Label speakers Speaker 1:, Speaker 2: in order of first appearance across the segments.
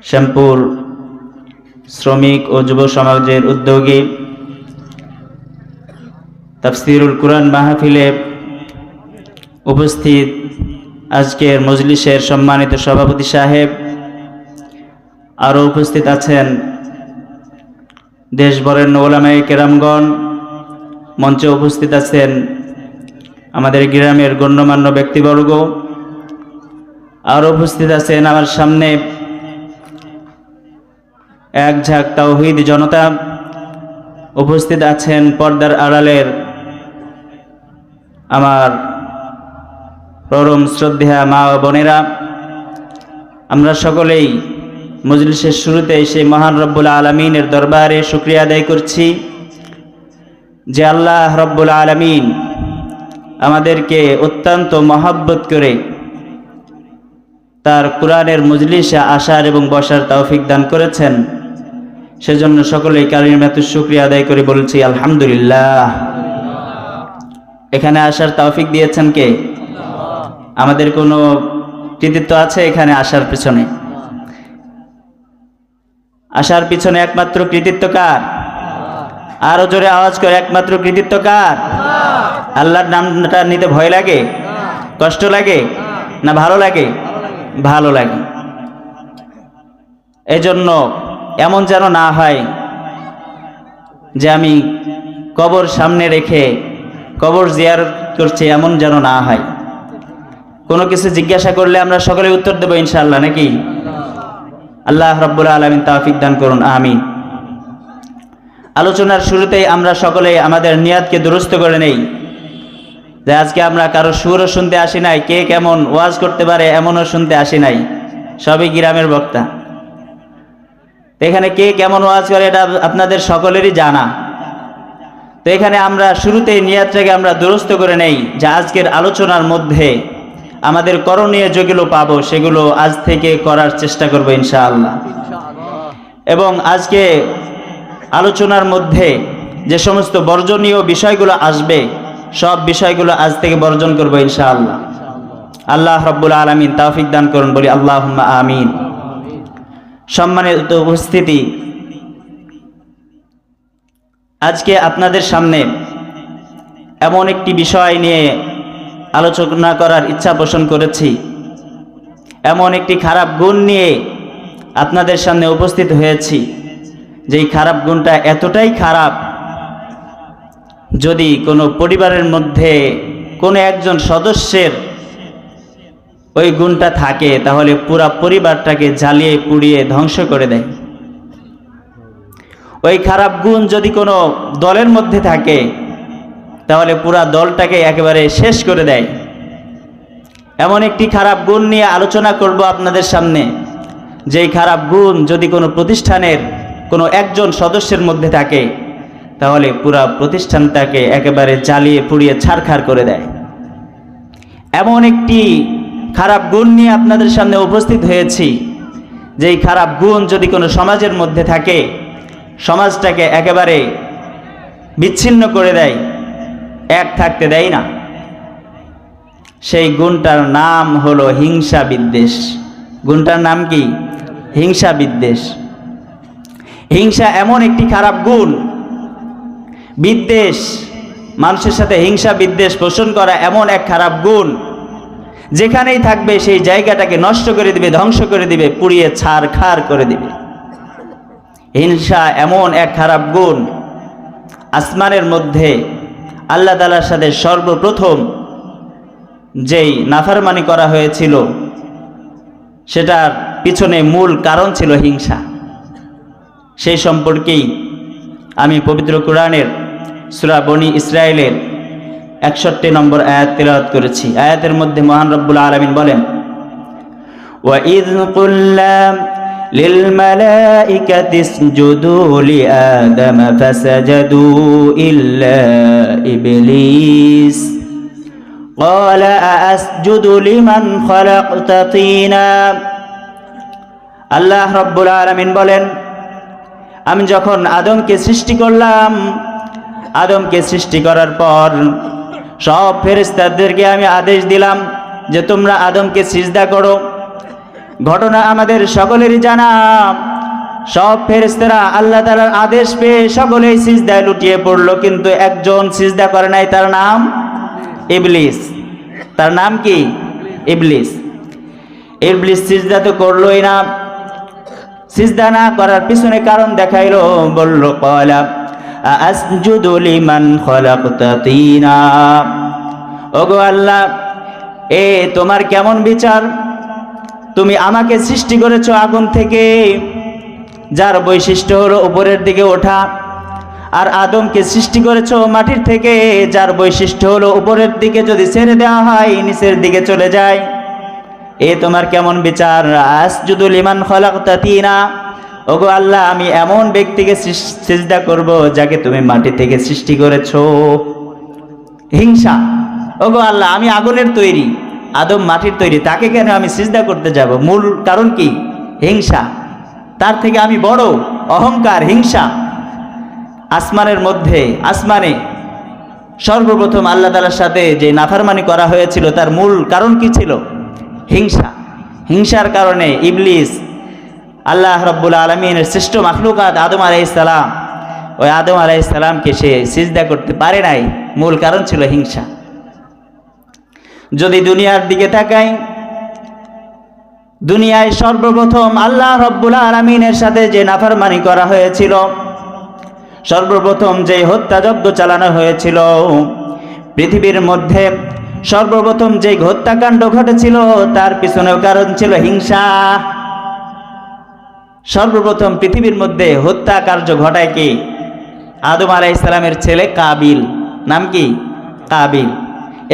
Speaker 1: শ্যামপুর শ্রমিক ও যুব সমাজের উদ্যোগে তাফসীরুল কুরআন মাহফিলে উপস্থিত আজকের মজলিসের সম্মানিত সভাপতি সাহেব, আরও উপস্থিত আছেন দেশভরের ওলামায়ে কেরামগণ, মঞ্চে উপস্থিত আছেন আমাদের গ্রামের গণ্যমান্য ব্যক্তিবর্গ, আরও উপস্থিত আছেন আমার সামনে এক ঝাঁক তাওহীদ জনতা, উপস্থিত আছেন পর্দার আড়ালের আমার পরম শ্রদ্ধেয়া মা ও বোনেরা। আমরা সকলেই মজলিসের শুরুতে সেই মহান রব্বুল আলামিনের দরবারে শুকরিয়া আদায় করছি যে আল্লাহ রব্বুল আলামিন আমাদেরকে অত্যন্ত মহব্বত করে তার কোরআনের মজলিসে আসার এবং বসার তৌফিক দান করেছেন। সেজন্য সকলেই কালিমাতুশ শুকরিয়া আদায় করে বলছি আলহামদুলিল্লাহ। এখানে আসার তৌফিক দিয়েছেন কে? আমাদের কোনো কৃতিত্ব আছে এখানে আসার পিছনে? আসার পিছনে একমাত্র কৃতিত্ব কার? আরো জোরে আওয়াজ করে, একমাত্র কৃতিত্ব কার? আল্লাহর নামটা নিতে ভয় লাগে, কষ্ট লাগে না ভালো লাগে? ভালো লাগে। এজন্য এমন যেন না হয় যে আমি কবর সামনে রেখে কবর জিয়ারত করছি, এমন যেন না হয়। কোনো কিছু জিজ্ঞাসা করলে আমরা সকলে উত্তর দেব ইনশাআল্লাহ, নাকি? আল্লাহ রাব্বুল আলামিন তৌফিক দান করুন, আমিন। আলোচনার শুরুতেই আমরা সকলে আমাদের নিয়াতকে দুরুস্ত করে নেই যে আজকে আমরা কারো সুরও শুনতে আসি নাই, কে কেমন ওয়াজ করতে পারে এমনও শুনতে আসি নাই, সবই গ্রামের বক্তা। এখানে কে কেমন ওয়াজ করে এটা আপনাদের সকলেরই জানা। তো এখানে আমরা শুরুতেই নিয়াতটাকে আমরা দুরুস্ত করে নেই যে আজকের আলোচনার মধ্যে আমাদের করণীয় যেগুলো পাবো সেগুলো আজ থেকে করার চেষ্টা করবো ইনশাআল্লাহ। এবং আজকে আলোচনার মধ্যে যে সমস্ত বর্জনীয় বিষয়গুলো আসবে সব বিষয়গুলো আজ থেকে বর্জন করবো ইনশাআল্লাহ। আল্লাহ রাব্বুল আলামিন তৌফিক দান করুন, বলি আল্লাহুম্মা আমিন। সম্মানিত উপস্থিতি, আজকে আপনাদের সামনে এমন একটি বিষয় নিয়ে আলোচনা করার ইচ্ছা পোষণ করেছি, এমন একটি খারাপ গুণ নিয়ে আপনাদের সামনে উপস্থিত হয়েছি, যেই খারাপ গুণটা এতটাই খারাপ, যদি কোনো পরিবারের মধ্যে কোনো একজন সদস্যের ওই গুণটা থাকে তাহলে পুরা পরিবারটাকে জ্বালিয়ে পুড়িয়ে ধ্বংস করে দেয়। ওই খারাপ গুণ যদি কোনো দলের মধ্যে থাকে তাহলে পুরা দলটাকে একেবারে শেষ করে দেয়। এমন একটি খারাপ গুণ নিয়ে আলোচনা করব আপনাদের সামনে, যেই খারাপ গুণ যদি কোনো প্রতিষ্ঠানের কোনো একজন সদস্যের মধ্যে থাকে তাহলে পুরা প্রতিষ্ঠানটাকে একেবারে জ্বালিয়ে পুড়িয়ে ছারখার করে দেয়। এমন একটি খারাপ গুণ নিয়ে আপনাদের সামনে উপস্থিত হয়েছি, যেই খারাপ গুণ যদি কোনো সমাজের মধ্যে থাকে সমাজটাকে একেবারে বিচ্ছিন্ন করে দেয়, এক থাকতে দেয় না। সেই গুণটার নাম হলো হিংসা বিদ্বেষ। গুণটার নাম কি? হিংসা বিদ্বেষ। হিংসা এমন একটি খারাপ গুণ, বিদ্বেষ, মানুষের সাথে হিংসা বিদ্বেষ পোষণ করা এমন এক খারাপ গুণ, যেখানেই থাকবে সেই জায়গাটাকে নষ্ট করে দিবে, ধ্বংস করে দিবে, পুড়িয়ে ছারখার করে দিবে। হিংসা এমন এক খারাপ গুণ, আসমানের মধ্যে আল্লাহ তাআলার সাথে সর্বপ্রথম যেই নাফরমানি করা হয়েছিল সেটার পিছনে মূল কারণ ছিল হিংসা। সেই সম্পর্কেই আমি পবিত্র কোরআনের সূরা বনী ইসরাইলের 61 নম্বর আয়াত তিলাওয়াত করেছি। আয়াতের মধ্যে মহান রব্বুল আলামিন বলেন, ওয়াইয কুল্লা লিল মালাইকাতি ইসজুদু লিআদম ফাসাজাদু ইল্লা ইবলিস ক্বালা আসজুদু লিমান খালাকতা তিনা। আল্লাহ রব্বুল আলামিন বলেন, আমি যখন আদমকে সৃষ্টি করলাম, আদমকে সৃষ্টি করার পর সব ফেরেশতাদেরকে আমি আদেশ দিলাম যে তোমরা আদমকে সিজদা করো। ঘটনা আমাদের সকলেরই জানা। সব ফেরেশতারা আল্লাহ তাআলার আদেশ পেয়ে সকলেই সিজদায় লুটিয়ে পড়ল, কিন্তু একজন সিজদা করে নাই, তার নাম ইবলিস। তার নাম কি? ইবলিস। ইবলিস সিজদা তো করলোই না। সিজদা না করার পিছনে কারণ দেখাইলো, বলল ক্বালা আসজুদু লিমান খালাকতা তিনা। ওগো আল্লাহ, তোমার কেমন বিচার? তুমি আমাকে সৃষ্টি করেছো আগুন থেকে, যার বৈশিষ্ট্য হলো উপরের দিকে ওঠা, আর আদমকে সৃষ্টি করেছো মাটির থেকে, যার বৈশিষ্ট্য হলো উপরের দিকে যদি ছেড়ে দেওয়া হয় নিচের দিকে চলে যায়। তোমার কেমন বিচার? আসজুদু লিমান খালাকতা তিনা। ওগো আল্লাহ, আমি এমন ব্যক্তিকে সিজদা করব যাকে তুমি মাটি থেকে সৃষ্টি করেছো। হিংসা। ওগো আল্লাহ, আমি আগুনের তৈরি, আদম মাটির তৈরি, তাকে কেন আমি সিজদা করতে যাব? মূল কারণ কি? হিংসা। তার থেকে আমি বড়, অহংকার, হিংসা। আসমানের মধ্যে, আসমানে সর্বপ্রথম আল্লাহ তাআলার সাথে যে নাফরমানি করা হয়েছিল তার মূল কারণ কি ছিল? হিংসা। হিংসার কারণে ইবলিস আল্লাহ রাব্বুল আলামিনের শ্রেষ্ঠ মাখলুকাত আদম আলাইহিস সালাম, ওই আদম আলাইহিস সালামকে সে সিজদা করতে পারে নাই। মূল কারণ ছিল হিংসা। যদি দুনিয়ার দিকে তাকাই, দুনিয়ায় সর্বপ্রথম আল্লাহ রাব্বুল আলামিনের সাথে যে নাফরমানি করা হয়েছিল, সর্বপ্রথম যে হত্যাযজ্ঞ চালানো হয়েছিল, পৃথিবীর মধ্যে সর্বপ্রথম যে হত্যাকাণ্ড ঘটেছিল তার পিছনেও কারণ ছিল হিংসা। সর্বপ্রথম পৃথিবীর মধ্যে হত্যা কার্য ঘটায় কি? আদম আলাইহিস সালামের ছেলে কাবিল। নাম কি? কাবিল।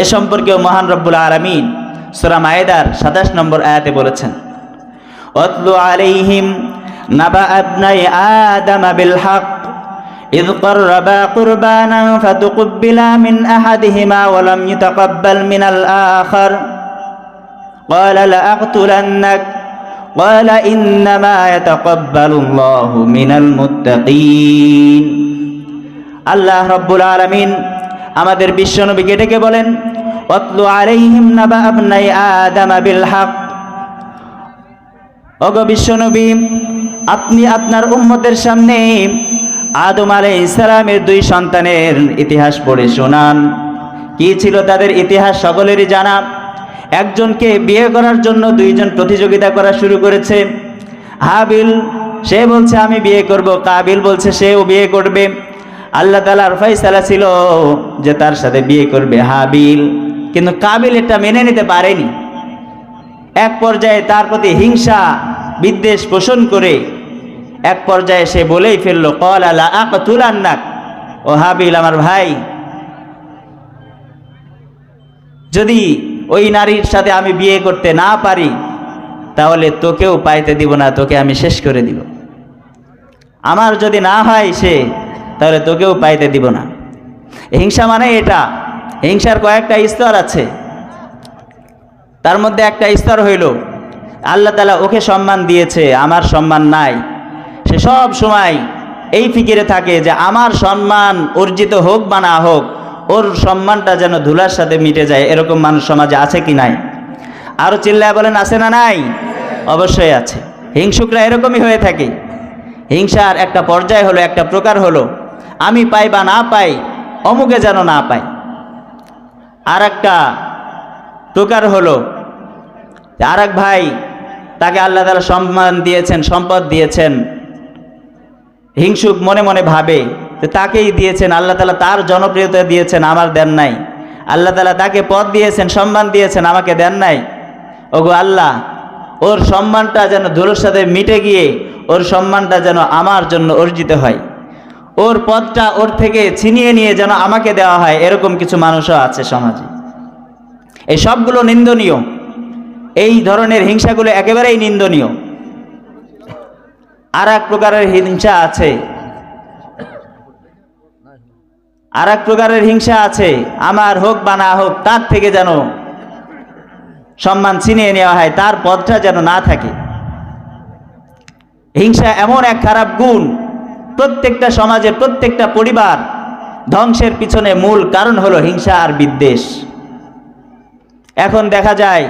Speaker 1: এ সম্পর্কেও মহান রব্বুল আলামিন সূরা মায়েদার ২৭ নম্বর আয়াতে বলেছেন, ওয়াতলু আলাইহিম নাবা ইবনাই আদম বিল হক إذ قربا قربانا فتقبل من أحدهما ولم يتقبل من الآخر قال لأقتلنك قال إنما يتقبل الله من المتقين। আল্লাহ রাব্বুল আলামিন আমাদের বিশ্বনবীকে ডেকে বলেন, ওয়াতলু আলাইহিম নাবা ইবনাই আদম বিল হক। ওগো বিশ্বনবী, আপনি আপনার উম্মতের সামনে আদম আলাইহিস সালামের দুই সন্তানের ইতিহাস পড়ে শোনান। কি ছিল তাদের ইতিহাস সকলেরই জানা। একজনকে বিয়ে করার জন্য দুইজন প্রতিযোগিতা করা শুরু করেছে। হাবিল সে বলছে আমি বিয়ে করব, কাবিল বলছে সেও বিয়ে করবে। আল্লাহ তাআলার ফয়সালা ছিল যে তার সাথে বিয়ে করবে হাবিল, কিন্তু কাবিল এটা মেনে নিতে পারেনি। এক পর্যায়ে তার প্রতি হিংসা বিদ্বেষ পোষণ করে এক পর্যায়ে সে বলেই ফেলল, ক্বালা লা আকতুলান্নাক। ও হাবিল, আমার ভাই, যদি ওই নারীর সাথে আমি বিয়ে করতে না পারি তাহলে তোকেও পাইতে দিব না, তোকে আমি শেষ করে দিব। আমার যদি না হয় সে, তাহলে তোকেও পাইতে দিব না। হিংসা মানে এটা। হিংসার কয়েকটা স্তর আছে। তার মধ্যে একটা স্তর হইল আল্লাহ তাআলা ওকে সম্মান দিয়েছে, আমার সম্মান নাই। সে সব সময় এই ফিকিরে থাকে যে আমার সম্মান অর্জিত হোক বা না হোক, ওর সম্মানটা যেন ধুলার সাথে মিটে যায়। এরকম মানুষ সমাজে আছে কি নাই? আরো চিল্লায় বলেন, আছে না নাই? অবশ্যই আছে। হিংসুকরা এরকমই হয়ে থাকে। হিংসার একটা পর্যায় হলো, একটা প্রকার হলো আমি পাই বা না পাই, অমুকে যেন না পাই। আর একটা প্রকার হলো আর এক ভাই, তাকে আল্লাহ তাআলা সম্মান দিয়েছেন, সম্পদ দিয়েছেন, হিংসুক মনে মনে ভাবে যে তাকেই দিয়েছেন, আল্লাহ তাআলা তার জনপ্রিয়তা দিয়েছেন, আমার দেন নাই। আল্লাহ তাআলা তাকে পদ দিয়েছেন, সম্মান দিয়েছেন, আমাকে দেন নাই। ওগো আল্লাহ, ওর সম্মানটা যেন ধুলোর সাথে মিটে গিয়ে ওর সম্মানটা যেন আমার জন্য অর্জিত হয়, ওর পদটা ওর থেকে ছিনিয়ে নিয়ে যেন আমাকে দেওয়া হয়। এরকম কিছু মানুষও আছে সমাজে। এই সবগুলো নিন্দনীয়। এই ধরনের হিংসাগুলো একেবারেই নিন্দনীয়। আর এক প্রকারের হিংসা আছে, আর এক প্রকারের হিংসা আছে আমার হোক বা না হোক তার থেকে যেন সম্মান ছিনিয়ে নেওয়া হয়, তার পদটা যেন না থাকে। হিংসা এমন এক খারাপ গুণ, প্রত্যেকটা সমাজের প্রত্যেকটা পরিবার ধ্বংসের পিছনে মূল কারণ হলো হিংসা আর বিদ্বেষ। এখন দেখা যায়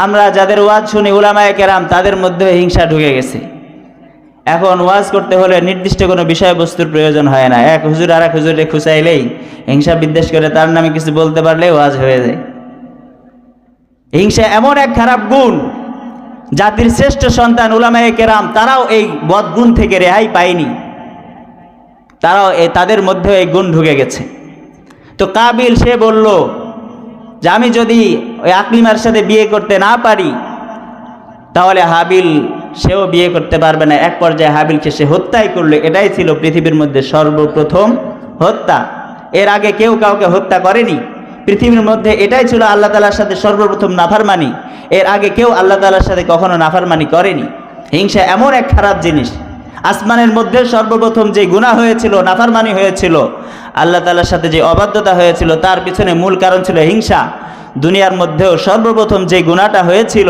Speaker 1: আমরা যাদের ওয়াজ শুনি উলামায়ে কেরাম, তাদের মধ্যে হিংসা ঢুকে গেছে। এখন ওয়াজ করতে হলে নির্দিষ্ট কোনো বিষয়বস্তুর প্রয়োজন হয় না, এক হুজুর আর এক হুজুরে খুঁচাইলেই হিংসা বিদ্বেষ করে তার নামে কিছু বলতে পারলেই ওয়াজ হয়ে যায়। হিংসা এমন এক খারাপ গুণ, জাতির শ্রেষ্ঠ সন্তান উলামায়ে কেরাম তারাও এই বদগুণ থেকে রেহাই পায়নি, তারাও তাদের মধ্যে এই গুণ ঢুকে গেছে। তো কাবিল সে বলল যে আমি যদি ওই আকলিমার সাথে বিয়ে করতে না পারি তাহলে হাবিল সেও বিয়ে করতে পারবে না। এক পর্যায়ে হাবিলকে সে হত্যাই করলো। এটাই ছিল পৃথিবীর মধ্যে সর্বপ্রথম হত্যা। এর আগে কেউ কাউকে হত্যা করেনি পৃথিবীর মধ্যে। এটাই ছিল আল্লাহ তাআলার সাথে সর্বপ্রথম নাফরমানি। এর আগে কেউ আল্লাহ তাআলার সাথে কখনো নাফরমানি করেনি। হিংসা এমন এক খারাপ জিনিস, আসমানের মধ্যে সর্বপ্রথম যে গুনাহ হয়েছিল, নাফরমানি হয়েছিল, আল্লাহ তাআলার সাথে যে অবাধ্যতা হয়েছিল, তার পিছনে মূল কারণ ছিল হিংসা। দুনিয়ার মধ্যেও সর্বপ্রথম যে গুনাহটা হয়েছিল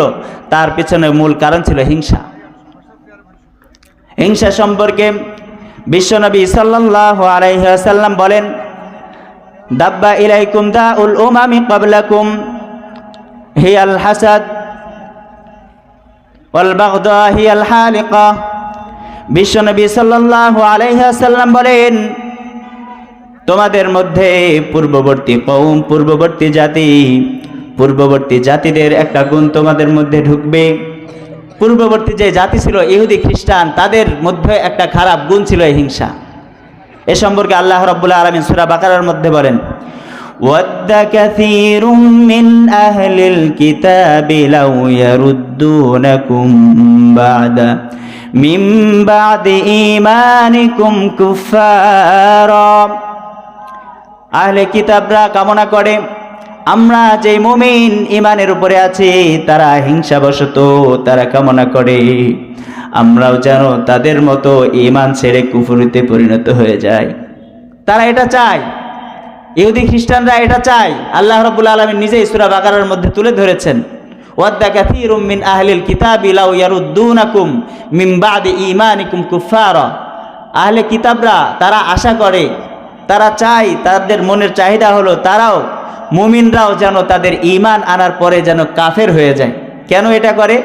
Speaker 1: তার পিছনে মূল কারণ ছিল হিংসা। হিংসা সম্পর্কে বিশ্বনবী সাল্লাল্লাহু আলাইহি ওয়াসাল্লাম বলেন, দাব্বা ইলাইকুম দাউল উমামি ক্বাবলাকুম হিয়াল হাসাদ ওয়াল বাগদা হিয়াল হালিকা। বিশ্বনবী সাল্লাল্লাহু আলাইহি ওয়াসাল্লাম বলেন, তোমাদের মধ্যে পূর্ববর্তী কওম, পূর্ববর্তী জাতি, পূর্ববর্তী জাতিদের একটা গুণ তোমাদের মধ্যে ঢুকবে। পূর্ববর্তী যে জাতি ছিল ইহুদি খ্রিস্টান, তাদের মধ্যে একটা খারাপ গুণ ছিল হিংসা। এ সম্পর্কে আল্লাহ রাব্বুল আলামিন সূরা বাকারার মধ্যে বলেন, ওয়াদ্দা কাসীরুম মিন আহলিল কিতাবি লাউ ইয়ারুদ্দুনাকুম বা'দা মিন বা'দি ঈমানিকুম কুফারা। আহলে কিতাবরা কামনা করে আমরা যে মুমিন ঈমানের উপরে আছি, তারা হিংসাবশত তারা কামনা করে আমরাও যেন তাদের মতো ঈমান ছেড়ে কুফরিতে পরিণত হয়ে যায়। তারা এটা চায়, ইহুদি খ্রিস্টানরা এটা চায়। আল্লাহ রাব্বুল আলামিন নিজেই সূরা বাকারার মধ্যে তুলে ধরেছেন, ওয়াদ্দা কাসীরুম মিন আহলিল কিতাবি লাউ ইয়ারুদ্দুনাকুম মিন বা'দি ঈমানিকুম কুফারা। আহলে কিতাবরা তারা আশা করে, তারা চায়, তাদের মনের চাহিদা হলো তারাও, মুমিনরাও যেন তাদের ঈমান আনার পরে যেন কাফের হয়ে যায়। কেন এটা করে?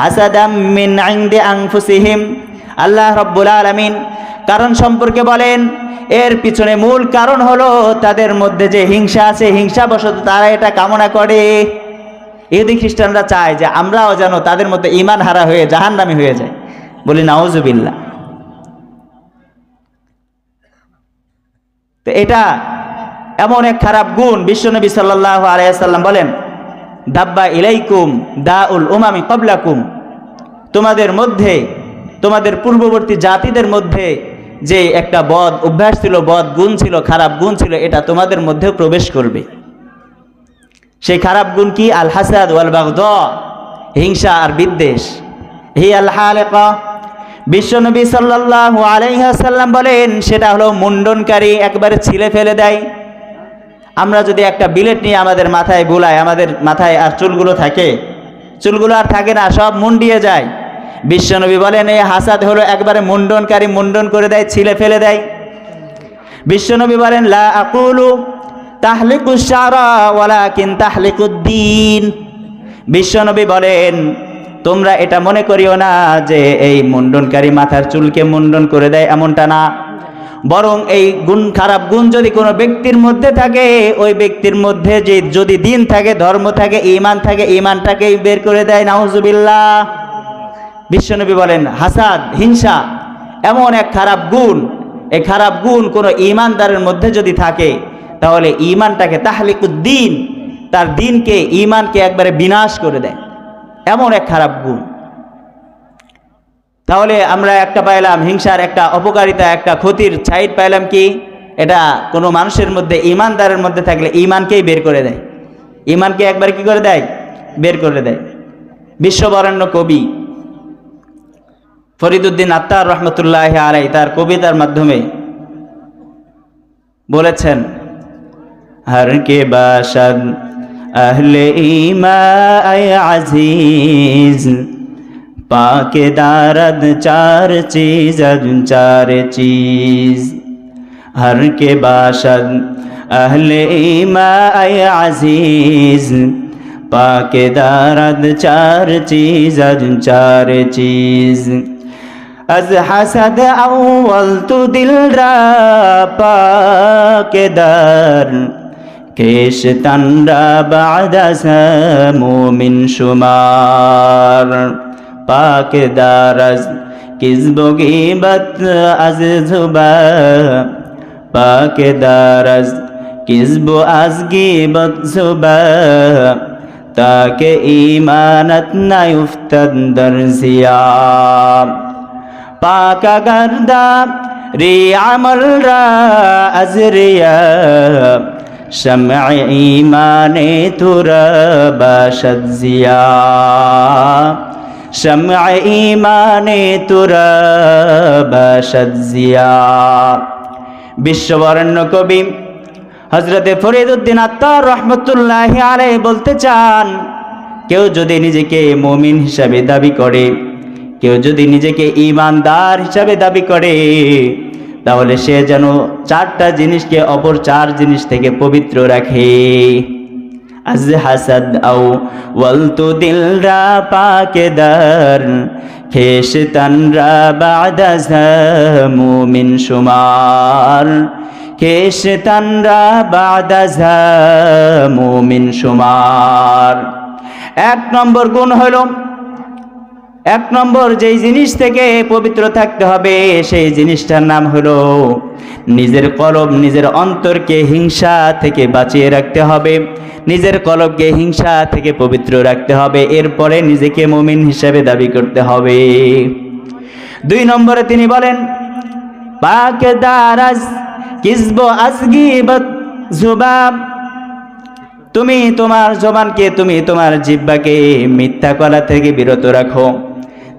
Speaker 1: হাসাদাম মিন ইনদি আনফুসিহিম। আল্লাহ রাব্বুল আলামিন কারণ সম্পর্কে বলেন, এর পিছনে মূল কারণ হলো তাদের মধ্যে যে হিংসা আছে, হিংসাবশত তারা এটা কামনা করে। ইহুদি খ্রিস্টানরা চায় যে আমরাও যেন তাদের মধ্যে ঈমান হারা হয়ে জাহান্নামী হয়ে যায়। বলি নাউজুবিল্লাহ। তো এটা এমন এক খারাপ গুণ। বিশ্বনবী সাল্লাল্লাহু আলাইহি ওয়াসাল্লাম বলেন, দাব্বা ইলাইকুম দাউল উমামি ক্বাবলাকুম। তোমাদের মধ্যে, তোমাদের পূর্ববর্তী জাতিদের মধ্যে যে একটা বদ অভ্যাস ছিল, বদ গুণ ছিল, খারাপ গুণ ছিল, এটা তোমাদের মধ্যেও প্রবেশ করবে। সেই খারাপ গুণ কি? আল হাসাদ ওয়াল বাগদা, হিংসা আর বিদ্বেষ। হিয়াল হালিকা। বিশ্বনবী সাল্লাল্লাহু আলাইহি ওয়াসাল্লাম বলেন, সেটা হলো মুন্ডনকারী, একবারে ছিলে ফেলে দেয়। আমরা যদি একটা বিলেট নিয়ে আমাদের মাথায় বুলাই, আমাদের মাথায় আর চুলগুলো থাকে, চুলগুলো আর থাকে না, সব মুন্ডিয়ে যায়। বিশ্বনবী বলেন এই হাসাদ হলো একবারে মুন্ডনকারী, মুন্ডন করে দেয়, ছিলে ফেলে দেয়। বিশ্বনবী বলেন, লা আকুলু তাহলিকুশ শারা ওয়ালাকিন তাহলিকুদ্দিন। বিশ্বনবী বলেন, তোমরা এটা মনে করিও না যে এই মুন্ডনকারী মাথার চুলকে মুন্ডন করে দেয়, এমনটা না। বরং এই গুণ, খারাপ গুণ যদি কোনো ব্যক্তির মধ্যে থাকে, ওই ব্যক্তির মধ্যে যে যদি দিন থাকে, ধর্ম থাকে, ঈমান থাকে, ঈমানটাকেই বের করে দেয়। নাউজুবিল্লাহ। বিশ্বনবী বলেন হাসাদ, হিংসা এমন এক খারাপ গুণ, এই খারাপ গুণ কোনো ঈমানদারের মধ্যে যদি থাকে তাহলে ঈমানটাকে তাহলিকুদ্দিন, তার দিনকে, ঈমানকে একবারে বিনাশ করে দেয়, এমন এক খারাপ গুণ। তাহলে আমরা একটা পাইলাম হিংসার একটা অপকারিতা, একটা ক্ষতির সাইড পাইলাম কি? এটা কোনো মানুষের মধ্যে, ঈমানদারের মধ্যে থাকলে ঈমানকেই বের করে দেয়, ঈমানকে একবার কি করে দেয়? বের করে দেয়। বিশ্ববরেণ্য কবি ফরিদউদ্দিন আত্তার রহমতুল্লাহ আলাইহি তার কবিতার মাধ্যমে বলেছেন, হর কে বাশদ আহলে ঈমান আজিজ পাকে দারদ চার চीज, चार चीज। हर के बाशद अहले ईमान अजीज पाके दारद चार चीज अज चार चीज अज हसद अव्वल तू दिल रा पाके दार केश तंरा बादा मोमिन शुमार पाके दारज किस्बो गिबत अज जुबा पाके दारज किस्बो आज गिबत जुबा ताके ईमानत न उफ्तद दर्जिया पाका गर्दा री अमल रा अजरिया शम्अ ईमाने तुरा बाशद जिया शम्अ ईमाने तुरा बाशद जिया। विश्ववरेण्य कवि हजरत फरीदुद्दीन अत्तार रहमतुल्लाहि अलैहि बोलते चान, केउ यदि निजेके मुमिन हिसाबे दाबी करे, केउ यदि निजेके ईमानदार हिसाबे दाबी करे, ताहले से जेन चारटा जिनिसके अपर चार जिनिस थेके पवित्र राखे। अज हासाद आउ वलतु दिलरा पाकेदार खेश तनरा बादा मुमिन शुमार केश तनरा बादा मुमिन शुमार। एक नम्बर गुण हलो, एक नम्बर जे जिनिस थेके पवित्र थाकते हबे सेई जिनिसटार नाम हलो निजेर कलब, निजेर अंतरके हिंसा थेके बाँचिए राखते हबे, निजेर कलबके हिंसा थेके पवित्र राखते हबे, एरपरे निजेके मुमिन हिसाबे दाबी करते हबे। दुई नम्बरे तिनि बोलेन पाके दाराज किसबो असगीबत जुबाब, तुमी तोमार जबानके तुमी तोमार जिह्बाके मिथ्या कला थेके बिरत राखो।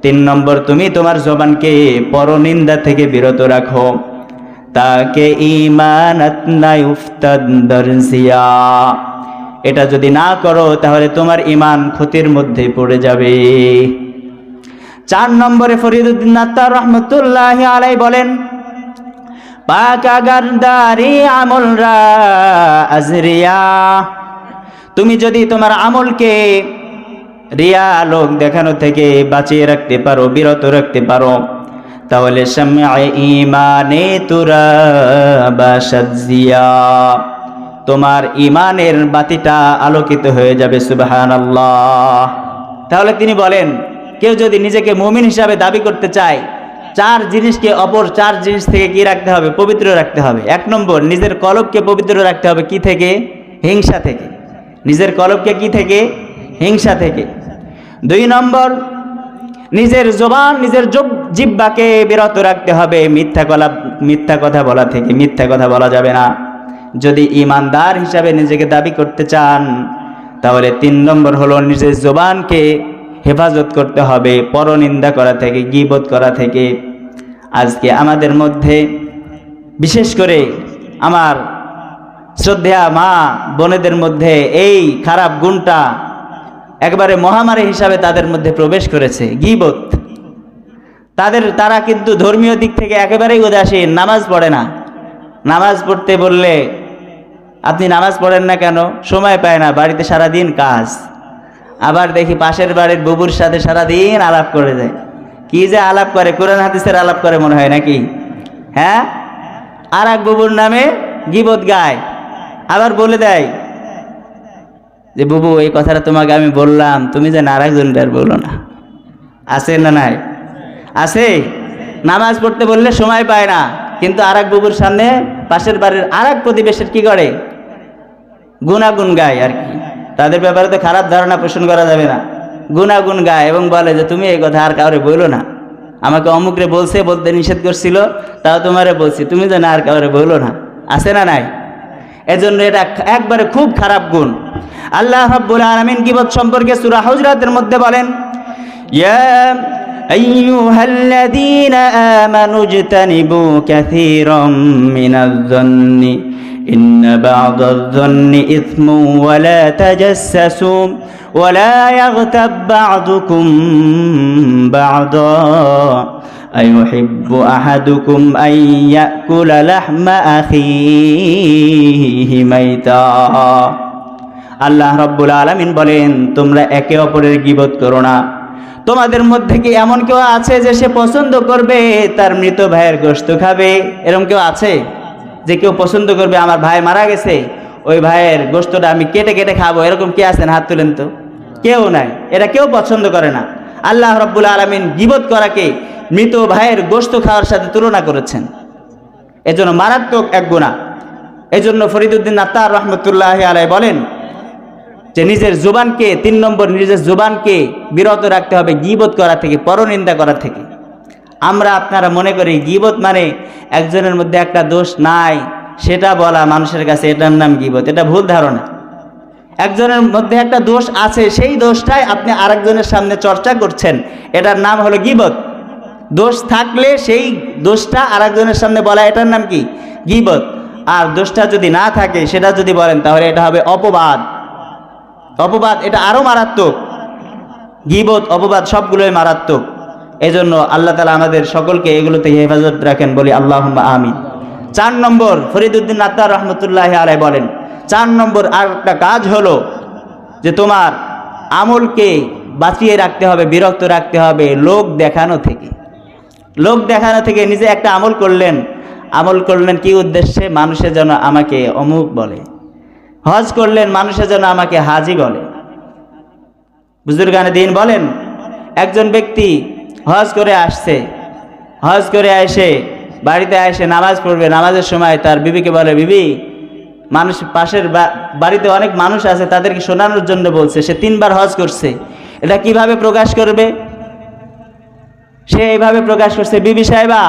Speaker 1: तीन नम्बर तुमी तोमार जबानके परनिंदा थेके बिरत राखो। ताके ईमानत ना उफ्ताद दर्जिया, এটা যদি না করো তাহলে তোমার ঈমান ক্ষতির মধ্যে পড়ে যাবে। চার নম্বরে ফরিদুদ্দীন আত্তার রহমতুল্লাহি আলাইহি বলেন পাকা গারদারি আমলরা আজরিয়া, তুমি যদি তোমার আমলকে রিয়া লোক দেখানো থেকে বাঁচিয়ে রাখতে পারো, বিরত রাখতে পারো, তাহলে শামআ ঈমানে তুরা বাশাজিয়া, তোমার ঈমানের বাতিটা আলোকিত হয়ে যাবে। সুবহানাল্লাহ। তাহলে তিনি বলেন কেউ যদি নিজেকে মুমিন হিসাবে দাবি করতে চায়, চার জিনিসকে অপর চার জিনিস থেকে কি রাখতে হবে? পবিত্র রাখতে হবে। এক নম্বর নিজের কলবকে পবিত্র রাখতে হবে কি থেকে? হিংসা থেকে। নিজের কলবকে কি থেকে? হিংসা থেকে। দুই নম্বর নিজের জবান, নিজের জিহ্বাকে বিরত রাখতে হবে মিথ্যা কথা বলা থেকে। মিথ্যা কথা বলা যাবে না। যদি ঈমানদার হিসাবে নিজেকে দাবি করতে চান তাহলে তিন নম্বর হলো নিজের জবানকে হেফাজত করতে হবে পরনিন্দা করা থেকে, গীবত করা থেকে। আজকে আমাদের মধ্যে বিশেষ করে আমার শ্রদ্ধেয়া মা বোনেদের মধ্যে এই খারাপ গুণটা একবারে মহামারী হিসাবে তাদের মধ্যে প্রবেশ করেছে, গীবত। তারা কিন্তু ধর্মীয় দিক থেকে একেবারেই উদাসীন, নামাজ পড়ে না। নামাজ পড়তে বললে আপনি নামাজ পড়েন না কেন? সময় পায় না, বাড়িতে সারাদিন কাজ। আবার দেখি পাশের বাড়ির বুবুর সাথে সারাদিন আলাপ করে যায়। কি যে আলাপ করে, কোরআন হাদিসের আলাপ করে মনে হয় নাকি? হ্যাঁ, আর এক বুবুর নামে গীবত গায়। আবার বলে দেয় যে বুবু এই কথাটা তোমাকে আমি বললাম, তুমি যে আর একজনটার বলো না। আছে না নাই? আছে। নামাজ পড়তে বললে সময় পায় না, কিন্তু আর এক বুবুর সামনে পাশের বাড়ির আর এক প্রতিবেশীর কি করে? গুনাগুন গায় আর কি। তাদের ব্যাপারে তো খারাপ ধারণা পোষণ করা যাবে না। গুনাগুন গায় এবং বলে যে তুমি এই কথা আর কাউরে বলো না, আমাকে অমুকরে বলতে নিষেধ করছিল, তাও তোমারে বলছি, তুমি যেন আর কাউরে বলো না। আছে না নাই? এজন্য এটা একবারে খুব খারাপ গুণ। আল্লাহ রাব্বুল আলামিন গীবত সম্পর্কে সূরা হুজরাতের মধ্যে বলেন ইয়া আইয়ুহাল্লাযীনা আমানু ইজতানিবু কাসীরাম মিনায-যন্নি ইন্না বা'দায-যন্নি ইসমুন ওয়া লা তাজাসসু ওয়া লা ইয়াগতাব বা'দুকুম বা'দা আইয়ুহিব্বু আহাদুকুম আন ইয়াকুলা লাহমা আখিহি মাইতা। আল্লাহ রাব্বুল আলামিন বলেন, তোমরা একে অপরের গীবত করো না। তোমাদের মধ্যে কি এমন কেউ আছে যে সে পছন্দ করবে তার মৃত ভাইয়ের গোশত খাবে? এরকম কেউ আছে যে কেউ পছন্দ করবে আমার ভাই মারা গেছে, ওই ভাইয়ের গোশতটা আমি কেটে কেটে খাবো? এরকম কে আছেন? হাত তুলেন তো। কেউ নাই, এটা কেউ পছন্দ করে না। আল্লাহ রাব্বুল আলামিন গীবত করাকে মৃত ভাইয়ের গোশত খাওয়ার সাথে তুলনা করেছেন। এজন্য মারাত্মক এক গুনাহ। এজন্য ফরিদউদ্দিন আত্তার রহমতুল্লাহি আলাইহি বলেন যে নিজের জুবানকে, 3 নম্বর, নিজের জুবানকে বিরত রাখতে হবে গীবত করা থেকে, পরনিন্দা করা থেকে। আমরা আপনারা মনে করি গীবত মানে একজনের মধ্যে একটা দোষ নাই সেটা বলা মানুষের কাছে, এটার নাম গীবত। এটা ভুল ধারণা। একজনের মধ্যে একটা দোষ আছে, সেই দোষটাই আপনি আরেকজনের সামনে চর্চা করছেন, এটার নাম হলো গীবত। দোষ থাকলে সেই দোষটা আরেকজনের সামনে বলা, এটার নাম কি? গীবত। আর দোষটা যদি না থাকে সেটা যদি বলেন তাহলে এটা হবে অপবাদ। অপবাদ এটা আরো মারাত্মক। গীবত, অপবাদ সবগুলোই মারাত্মক। এজন্য আল্লাহ তাআলা আমাদের সকলকে এগুলো থেকে হেফাজত রাখেন, বলি আল্লাহুম্মা আমিন। 4 নম্বর, ফরিদউদ্দিন আত্তার রহমতুল্লাহি আলাইহি বলেন 4 নম্বর আর একটা কাজ হলো যে তোমার আমলকে বাঁচিয়ে রাখতে হবে, বিরক্ত রাখতে হবে লোক দেখানো থেকে। লোক দেখানো থেকে নিজে একটা আমল করলেন কি উদ্দেশ্যে? মানুষে যেন আমাকে অমুক বলে। হজ করলেন, মানুষে যেন আমাকে হাজি বলে। বুজুর্গানে দিন বলেন, একজন ব্যক্তি হজ করে আসছে, হজ করে এসে বাড়িতে এসে নামাজ পড়বে, নামাজের সময় তার বিবিকে বলে, বিবি, মানুষ পাশের বাড়িতে অনেক মানুষ আছে, তাদেরকে শোনানোর জন্য বলছে, সে 3 বার হজ করছে, এটা কিভাবে প্রকাশ করবে? সে এইভাবে প্রকাশ করছে, বিবি সাহেবা,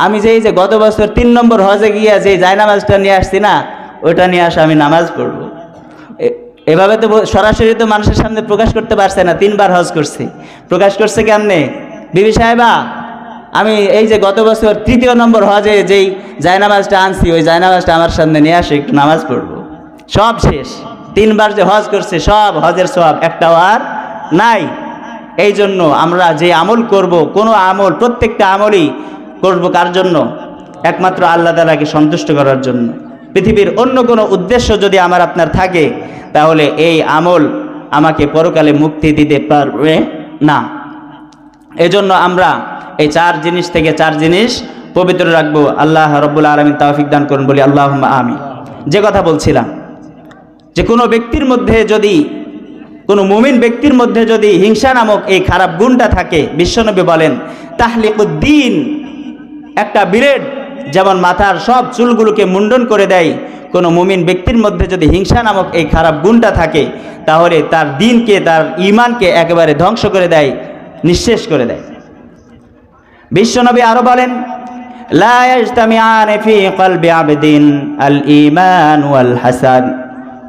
Speaker 1: আমি যে গত বছর 3 নম্বর হজে গিয়া যে জায়নামাজটা নিয়ে আসছি না, ওইটা নিয়ে আসা, আমি নামাজ পড়বো। এভাবে তো সরাসরি তো মানুষের সামনে প্রকাশ করতে পারছে না, 3 বার হজ করছে। প্রকাশ করছে কেমনে? বিবি সাহেবা, আমি এই যে গত বছর 3য় নম্বর হজে যেই জায়নামাজটা আনছি, ওই জায়নামাজটা আমার সামনে নিয়ে আসে, একটু নামাজ পড়বো। সব শেষ। 3 বার যে হজ করছে, সব হজের সওয়াব একটাও আর নাই। এই জন্য আমরা যে আমল করব, কোনো আমল, প্রত্যেকটা আমলই করব কার জন্য? একমাত্র আল্লাহ তাআলাকে সন্তুষ্ট করার জন্য। পৃথিবীর অন্য কোনো উদ্দেশ্য যদি আমার আপনার থাকে তাহলে এই আমল আমাকে পরকালে মুক্তি দিতে পারবে না। এজন্য আমরা এই 4 জিনিস থেকে 4 জিনিস পবিত্র রাখবো। আল্লাহ রাব্বুল আলামিন তৌফিক দান করুন, বলি আল্লাহুম্মা আমিন। যে কথা বলছিলাম যে কোনো ব্যক্তির মধ্যে যদি, কোনো মুমিন ব্যক্তির মধ্যে যদি হিংসা নামক এই খারাপ গুণটা থাকে, বিশ্বনবী বলেন তাহলিকুদ্দিন, একটা ব্লেড যেমন মাথার সব চুলগুলোকে মুন্ডন করে দেয়, কোনো মুমিন ব্যক্তির মধ্যে যদি হিংসা নামক এই খারাপ গুণটা থাকে তাহলে তার দ্বীনকে, তার ঈমানকে একেবারে ধ্বংস করে দেয়, নিঃশেষ করে দেয়। বিশ্বনবী আরো বলেন লা ইয়াজতামিআন ফি কলবি আবদিন আল ঈমান ওয়াল হাসাদ,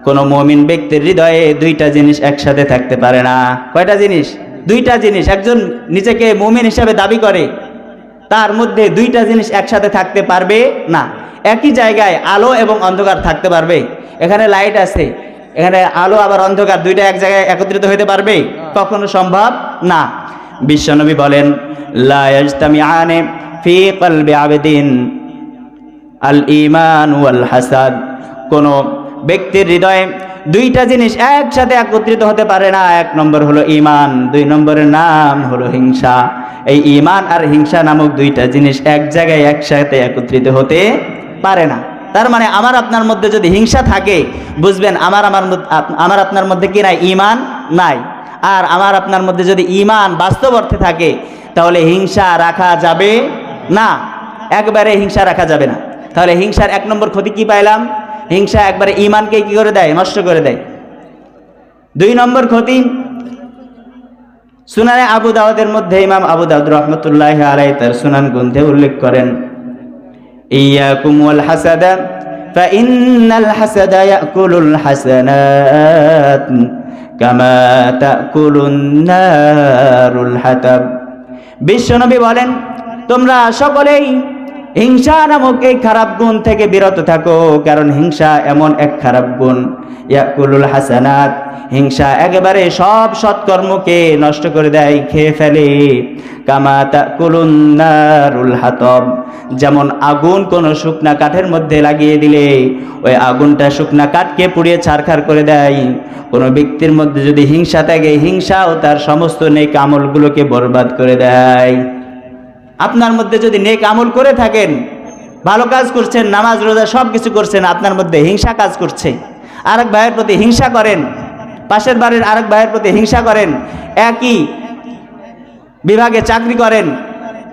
Speaker 1: কোনো মুমিন ব্যক্তির হৃদয়ে 2টা জিনিস একসাথে থাকতে পারে না। কয়টা জিনিস? 2টা জিনিস। একজন নিজেকে মুমিন হিসাবে দাবি করে, তার মধ্যে 2টা জিনিস একসাথে থাকতে পারবে না। একই জায়গায় আলো এবং অন্ধকার থাকতে পারবে? এখানে লাইট আছে, এখানে আলো আবার অন্ধকার, 2টা এক জায়গায় একত্রিত হতে পারবে? কখনো সম্ভব না। বিশ্বনবী বলেন লা ইয়াজতামিআন ফি কলবি আবদিন আল ঈমান ওয়াল হাসাদ, কোনো ব্যক্তির হৃদয়ে 2টা জিনিস একসাথে একত্রিত হতে পারে না। 1 নম্বর হলো ঈমান, 2 নম্বরের নাম হলো হিংসা। এই ঈমান আর হিংসা নামক 2টা জিনিস এক জায়গায় একসাথে একত্রিত হতে পারে না। তার মানে আমার আপনার মধ্যে যদি হিংসা থাকে, বুঝবেন আমার আপনার মধ্যে কি নাই? ঈমান নাই। আর আমার আপনার মধ্যে যদি ঈমান বাস্তব অর্থে থাকে তাহলে হিংসা রাখা যাবে না, একবারে হিংসা রাখা যাবে না। তাহলে হিংসার 1 নম্বর ক্ষতি কি পাইলাম? হিংসা একবারে ঈমানকে কি করে দেয়? নষ্ট করে দেয়। 2 নম্বর ক্ষতি, সুনানে আবু দাউদের মধ্যে ইমাম আবু দাউদ রহমতুল্লাহি আলাইহি তার সুনান গ্রন্থে উল্লেখ করেন ইয়াকুম ওয়াল হাসাদা ফাইন্নাল হাসাদা ইয়াকুলুল হাসানাত কামা তাকুলুন নারুল হাতাব। বিশ্বনবী বলেন তোমরা সকলেই হিংসা নামক এই খারাপ গুণ থেকে বিরত থাকো, কারণ হিংসা এমন এক খারাপ গুণ, ইয়াকুলুল হাসানাত, হিংসা একেবারে সব সৎকর্মকে নষ্ট করে দেয়, খেয়ে ফেলে। কামা তাকুলুন নারুল হাতাব, যেমন আগুন কোনো শুকনা কাঠের মধ্যে লাগিয়ে দিলে ওই আগুনটা শুকনা কাঠকে পুড়িয়ে ছারখার করে দেয়, কোনো ব্যক্তির মধ্যে যদি হিংসা থাকে, হিংসাও তার সমস্ত নেক আমলগুলোকে বরবাদ করে দেয়। আপনার মধ্যে যদি নেক আমল করে থাকেন, ভালো কাজ করছেন, নামাজ রোজা সব কিছু করছেন, আপনার মধ্যে হিংসা কাজ করছে, আরেক ভাইয়ের প্রতি হিংসা করেন, পাশের বাড়ির আরেক ভাইয়ের প্রতি হিংসা করেন, একই বিভাগে চাকরি করেন,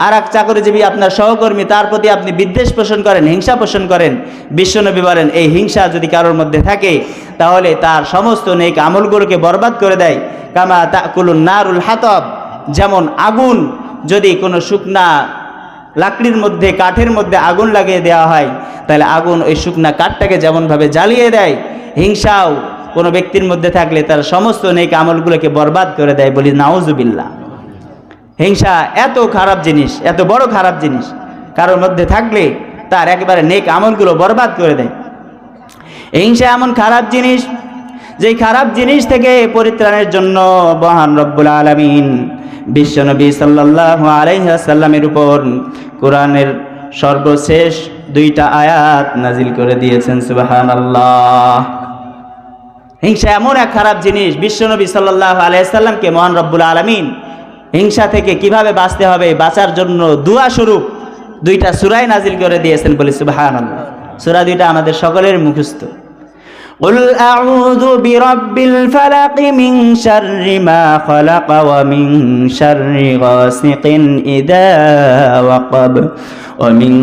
Speaker 1: আর এক চাকরিজীবী আপনার সহকর্মী, তার প্রতি আপনি বিদ্বেষ পোষণ করেন, হিংসা পোষণ করেন, বিশ্বনবী বলেন এই হিংসা যদি কারোর মধ্যে থাকে তাহলে তার সমস্ত নেক আমলগুলোকে বরবাদ করে দেয়। কামা তাকুলুন নারুল হাতাব, যেমন আগুন যদি কোনো শুকনা লাকড়ির মধ্যে, কাঠের মধ্যে আগুন লাগিয়ে দেওয়া হয়, তাহলে আগুন ওই শুকনা কাঠটাকে যেমনভাবে জ্বালিয়ে দেয়, হিংসাও কোনো ব্যক্তির মধ্যে থাকলে তার সমস্ত নেক আমলগুলোকে বরবাদ করে দেয়। বলি নাউজুবিল্লাহ। হিংসা এত খারাপ জিনিস, এত বড় খারাপ জিনিস, কারোর মধ্যে থাকলে তার একেবারে নেক আমলগুলো বরবাদ করে দেয়। হিংসা এমন খারাপ জিনিস, যেই খারাপ জিনিস থেকে পরিত্রাণের জন্য মহান রব্বুল আলামিন বিশ্বনবী সাল্লাল্লাহু আলাইহি ওয়াসাল্লামের উপর কোরআনের সর্বশেষ 2টা আয়াত নাজিল করে দিয়েছেন। সুবহানাল্লাহ। হিংসা এমন এক খারাপ জিনিস, বিশ্বনবী সাল্লাল্লাহু আলাইহি ওয়াসাল্লামকে মহান রব্বুল আলামিন হিংসা থেকে কিভাবে বাঁচতে হবে, বাঁচার জন্য দুআ স্বরূপ 2টা সূরা নাজিল করে দিয়েছেন। বলি সুবহানাল্লাহ। সূরা 2টা আমাদের সকলের মুখস্থ। قل أعوذ برب الفلق من شر ما خلق ومن شر غاسق إذا وقب ومن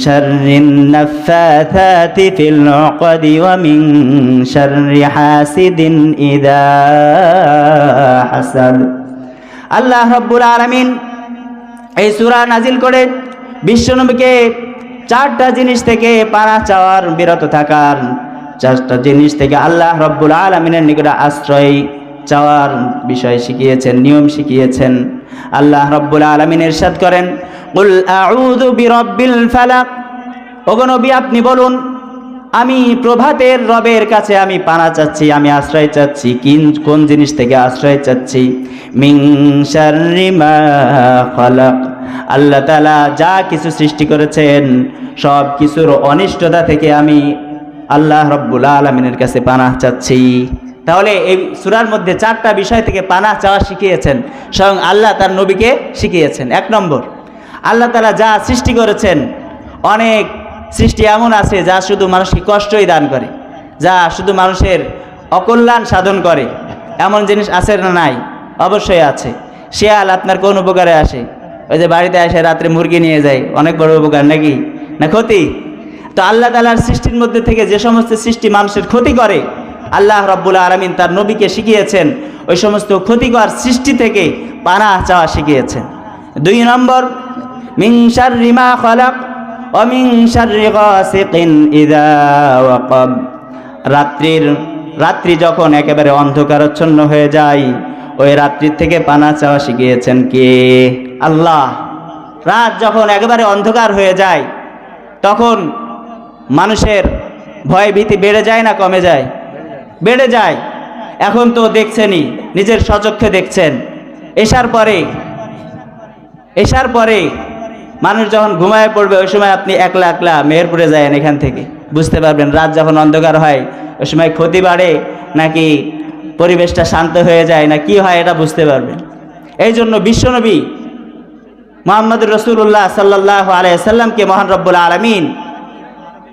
Speaker 1: شر النفاثات في العقد ومن شر حاسد إذا حسد। আল্লাহ রাব্বুল আলামিন এই সূরা নাজিল করে বিশ্বনবীকে 4টা জিনিস থেকে পানাহ চাওয়ার, বিরত থাকার, 4টা জিনিস থেকে আল্লাহ রাব্বুল আলামিনের নিকট আশ্রয় চাওয়ার বিষয় শিখিয়েছেন, নিয়ম শিখিয়েছেন। আল্লাহ রাব্বুল আলামিন ইরশাদ করেন, কুল আউযু বিরাব্বিল ফালাক, ওগো নবী আপনি বলুন আমি প্রভাতের রবের কাছে আমি পানা চাচ্ছি, আমি আশ্রয় চাচ্ছি। কোন জিনিস থেকে আশ্রয় চাচ্ছি? মিন শাররি মা খালাক, আল্লাহ তাআলা যা কিছু সৃষ্টি করেছেন সব কিছুর অনিষ্টতা থেকে আমি আল্লাহ রাব্বুল আলামিনের কাছে পানাহ চাচ্ছি। তাহলে এই সূরার মধ্যে 4টা বিষয় থেকে পানাহ চাওয়া শিখিয়েছেন, স্বয়ং আল্লাহ তার নবীকে শিখিয়েছেন। 1 নম্বর, আল্লাহ তাআলা যা সৃষ্টি করেছেন, অনেক সৃষ্টি এমন আছে যা শুধু মানুষকে কষ্টই দান করে, যা শুধু মানুষের অকল্যাণ সাধন করে। এমন জিনিস আছে না নাই? অবশ্যই আছে। শিয়াল আপনার কোন উপকারে আসে? ওই যে বাড়িতে এসে রাত্রে মুরগি নিয়ে যায়, অনেক বড় উপকার নাকি? না ক্ষতি? তো আল্লাহ তাআলার সৃষ্টির মধ্যে থেকে যে সমস্ত সৃষ্টি মানুষের ক্ষতি করে, আল্লাহ রাব্বুল আলামিন তার নবীকে শিখিয়েছেন ওই সমস্ত ক্ষতিকর সৃষ্টি থেকে পানাহ চাওয়া শিখিয়েছেন। 2 নম্বর, মিন শাররি মা খালাক ওয়া মিন শাররি গাসিকিন ইযা ওয়াকাব, রাত্রি যখন একেবারে অন্ধকারাচ্ছন্ন হয়ে যায়, ওই রাত্রির থেকে পানাহ চাওয়া শিখিয়েছেন কে? আল্লাহ। রাত যখন একেবারে অন্ধকার হয়ে যায় তখন মানুষের ভয় ভীতি বেড়ে যায় না কমে যায়? বেড়ে যায়। এখন তো দেখছেনই, নিজের স্বচক্ষে দেখছেন, এশার পরে মানুষ যখন ঘুমায় পড়বে ওই সময় আপনি একলা একলা মেহেরপুরে যায়েন, এখান থেকে বুঝতে পারবেন রাত যখন অন্ধকার হয় ওই সময় ক্ষতি বাড়ে নাকি পরিবেশটা শান্ত হয়ে যায় না কি হয়, এটা বুঝতে পারবেন। এই জন্য বিশ্বনবী মুহাম্মদুর রাসূলুল্লাহ সাল্লাল্লাহু আলাইহি ওয়াসাল্লামকে মহান রব্বুল আলামিন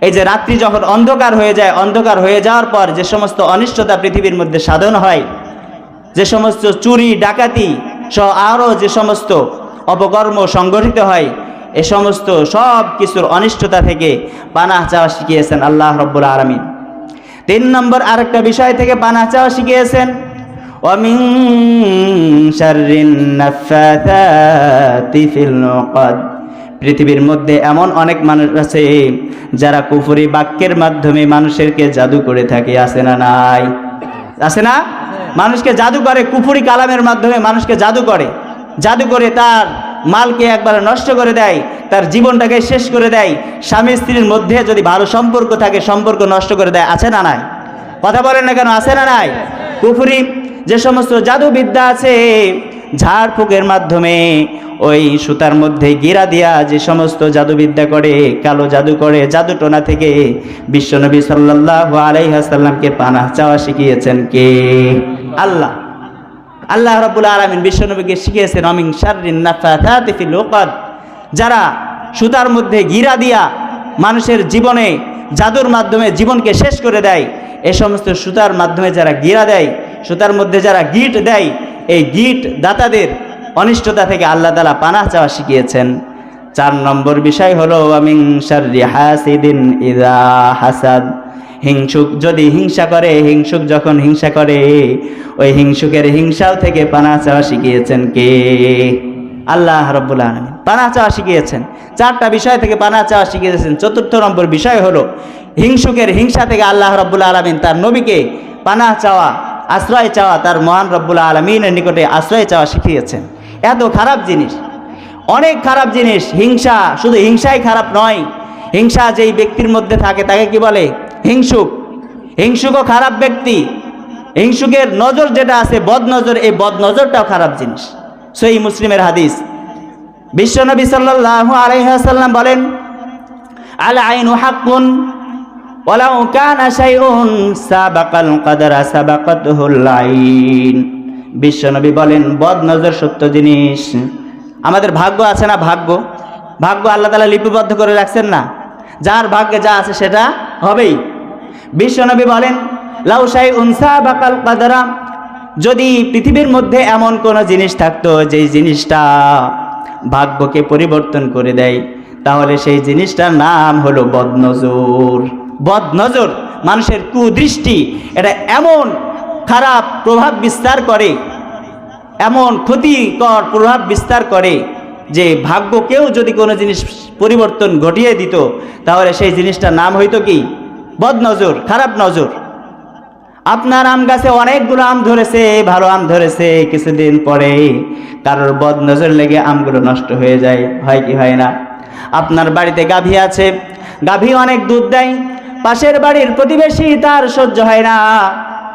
Speaker 1: এই যে রাত্রি যখন অন্ধকার হয়ে যায়, অন্ধকার হয়ে যাওয়ার পর যে সমস্ত অনিষ্টতা পৃথিবীর মধ্যে সাধন হয়, যে সমস্ত চুরি ডাকাতি সহ আরও যে সমস্ত অপকর্ম সংগঠিত হয়, এ সমস্ত সব কিছুর অনিষ্টতা থেকে পানাহ চাওয়া শিখিয়েছেন আল্লাহ রাব্বুল আলামিন। 3 নম্বর আরেকটা বিষয় থেকে পানাহ চাওয়া শিখিয়েছেন, ওয়া মিন শাররিন নাফাথাতি ফিল উকাদ, পৃথিবীর মধ্যে এমন অনেক মানুষ আছে যারা কুফরি বাক্যের মাধ্যমে মানুষেরকে জাদু করে থাকে। আছে না নাই? আছে না? মানুষকে জাদু করে, কুফরি কালামের মাধ্যমে মানুষকে জাদু করে তার মালকে একবারে নষ্ট করে দেয়, তার জীবনটাকে শেষ করে দেয়। স্বামী স্ত্রীর মধ্যে যদি ভালো সম্পর্ক থাকে সম্পর্ক নষ্ট করে দেয়। আছে না নাই? কথা বলেন না কেন? আছে না নাই? কুফরি যে সমস্ত জাদুবিদ্যা আছে, ঝাড়ফুঁকের মাধ্যমে ওই সুতার মধ্যে গিরা দিয়া যে সমস্ত জাদুবিদ্যা করে, কালো জাদু করে, জাদুটোনা থেকে বিশ্বনবী সাল্লাল্লাহু আলাইহি ওয়াসাল্লামকে পানাহ চাওয়া শিখিয়েছেন কে? আল্লাহ। আল্লাহ রাব্বুল আলামিন বিশ্বনবীকে শিখিয়েছেন মিন শাররিন নাফাথাতি ফিল উকাদ, যারা সুতার মধ্যে গিরা দিয়া মানুষের জীবনে জাদুর মাধ্যমে জীবনকে শেষ করে দেয়, এই সমস্ত সুতার মাধ্যমে যারা গিরা দেয়, সুতার মধ্যে যারা গিট দেয়, এই গিট দাতাদের অনিষ্টতা থেকে আল্লাহ তাআলা পানাহ চাওয়া শিখিয়েছেন। 4 নম্বর বিষয় হলো মিন শাররি হাসিদিন ইযা হাসাদ, হিংসুক যদি হিংসা করে, হিংসুক যখন হিংসা করে, ওই হিংসুকের হিংসাও থেকে পানাহ চাওয়া শিখিয়েছেন কে? আল্লাহ রাব্বুল আলামিন পানাহ চাওয়া শিখিয়েছেন। 4টা বিষয় থেকে পানাহ চাওয়া শিখিয়েছেন। 4 নম্বর বিষয় হলো হিংসুকের হিংসা থেকে আল্লাহ রাব্বুল আলামিন তার নবীকে পানাহ চাওয়া, আশ্রয় চাওয়া, তার মহান রব্বুল আলামিনের নিকটে আশ্রয় চাওয়া শিখিয়েছেন। এত খারাপ জিনিস, অনেক খারাপ জিনিস হিংসা। শুধু হিংসাই খারাপ নয়, হিংসা যেই ব্যক্তির মধ্যে থাকে তাকে কি বলে? হিংসুক। হিংসুকও খারাপ ব্যক্তি। হিংসুকের নজর যেটা আছে বদ নজর, এই বদ নজরটাও খারাপ জিনিস। সহিহ মুসলিমের হাদিস, বিশ্বনবী সাল্লাল্লাহু আলাইহি ওয়াসাল্লাম বলেন, আল আইনু হাক্কুন ওয়ালাউ কানা শাইউন সাবাকাল কদরা সাবাকাতুহুল আইন। বিশ্বনবী বলেন বদ নজর সত্য জিনিস। আমাদের ভাগ্য আছে না? ভাগ্য আল্লাহ তাআলা লিপিবদ্ধ করে রাখছেন না? যার ভাগ্যে যা আছে সেটা হবেই। বিশ্বনবী বলেন লাউ শাইউন সাবাকাল কদরা, যদি পৃথিবীর মধ্যে এমন কোনো জিনিস থাকতো যেই জিনিসটা ভাগ্যকে পরিবর্তন করে দেয়, তাহলে সেই জিনিসটার নাম হলো বদনজর। বদনজর মানুষের কুদৃষ্টি, এটা এমন খারাপ প্রভাব বিস্তার করে, এমন ক্ষতিকর প্রভাব বিস্তার করে যে ভাগ্যকেও যদি কোনো জিনিস পরিবর্তন ঘটিয়ে দিত, তাহলে সেই জিনিসটার নাম হইতো কি? বদনজর, খারাপ নজর। আপনার আম গাছে অনেকগুলো আম ধরেছে, ভালো আম ধরেছে, কিছুদিন পরে কারোর বদনজর লেগে আমগুলো নষ্ট হয়ে যায়, হয় কি হয় না? আপনার বাড়িতে গাভী আছে, গাভী অনেক দুধ দেয়, পাশের বাড়ির প্রতিবেশী তার সহ্য হয় না,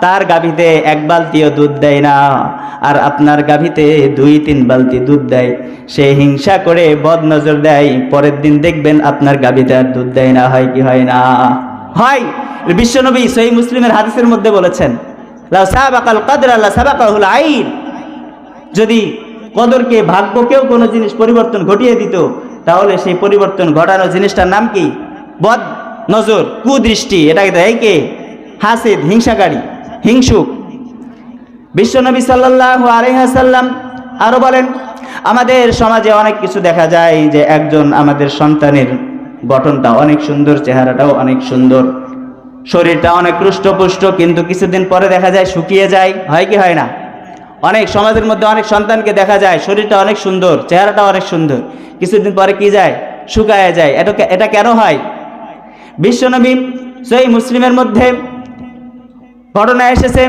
Speaker 1: তার গাভীতে 1 বালতিও দুধ দেয় না, আর আপনার গাভীতে 2-3 বালতি দুধ দেয়। সে হিংসা করে বদনজর দেয়, পরের দিন দেখবেন আপনার গাভীতে আর দুধ দেয় না, হয় কি হয় না? হয়। বিশ্বনবী সহিহ মুসলিমের হাদিসের মধ্যে বলেছেন লাউ সাবাকাল কদরা লা সাবাকাহুল আইন, যদি কদরকে, ভাগ্যকেও কোনো জিনিস পরিবর্তন ঘটিয়ে দিত, তাহলে সেই পরিবর্তন ঘটানো জিনিসটার নাম কি? বদ নজর, কুদৃষ্টি। এটাকে দেয় কে? হাসিদ, হিংসাকারী, হিংসুক। বিশ্বনবী সাল্লাল্লাহু আলাইহি ওয়াসাল্লাম আরো বলেন, আমাদের সমাজে অনেক কিছু দেখা যায় যে একজন আমাদের সন্তানের গঠনটা অনেক সুন্দর, চেহারাটাও অনেক সুন্দর, শরীরটা অনেক হৃষ্টপুষ্ট, কিন্তু কিছুদিন পরে দেখা যায় শুকিয়ে যায়, হয় কি হয় না? অনেক সমাজের মধ্যে অনেক সন্তানকে দেখা যায় শরীরটা অনেক সুন্দর, চেহারাটা অনেক সুন্দর, কিছুদিন পরে কি যায়? শুকায় যায়। এটা কেন হয়? বিশ্বনবী সহিহ মুসলিমের মধ্যে ঘটনা এসেছে,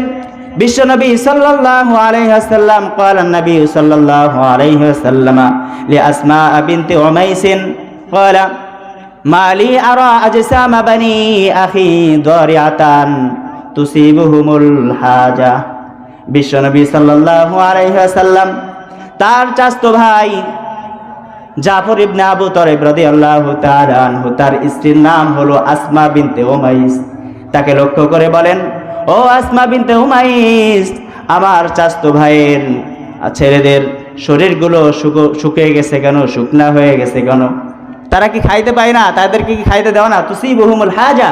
Speaker 1: বিশ্বনবী সাল্লাল্লাহু আলাইহি ওয়াসাল্লাম قال النبي صلى الله عليه وسلم لأسماء بنت عميس قال ما لي أرى أجسام بني أخي ضارعة تصيبهم الحاجة। বিশ্বনবী সাল্লাল্লাহু আলাইহি ওয়াসাল্লাম তার চাচতো ভাই জাফর ইবনে আবু তালিব রাদিয়াল্লাহু তাআলা আনহু, তার স্ত্রীর নাম হলো আসমা বিনতে উমাইস, তাকে লক্ষ্য করে বলেন, ও আসমা বিনতে উমাইস, আমার চাচতো ভাইয়ের ছেলেদের শরীরগুলো শুকিয়ে গেছে কেন? শুকনা হয়ে গেছে কেন? তারা কি খাইতে পায় না? তাদেরকে কি খাইতে দাও না? তুসিবুহুমুল হাজা,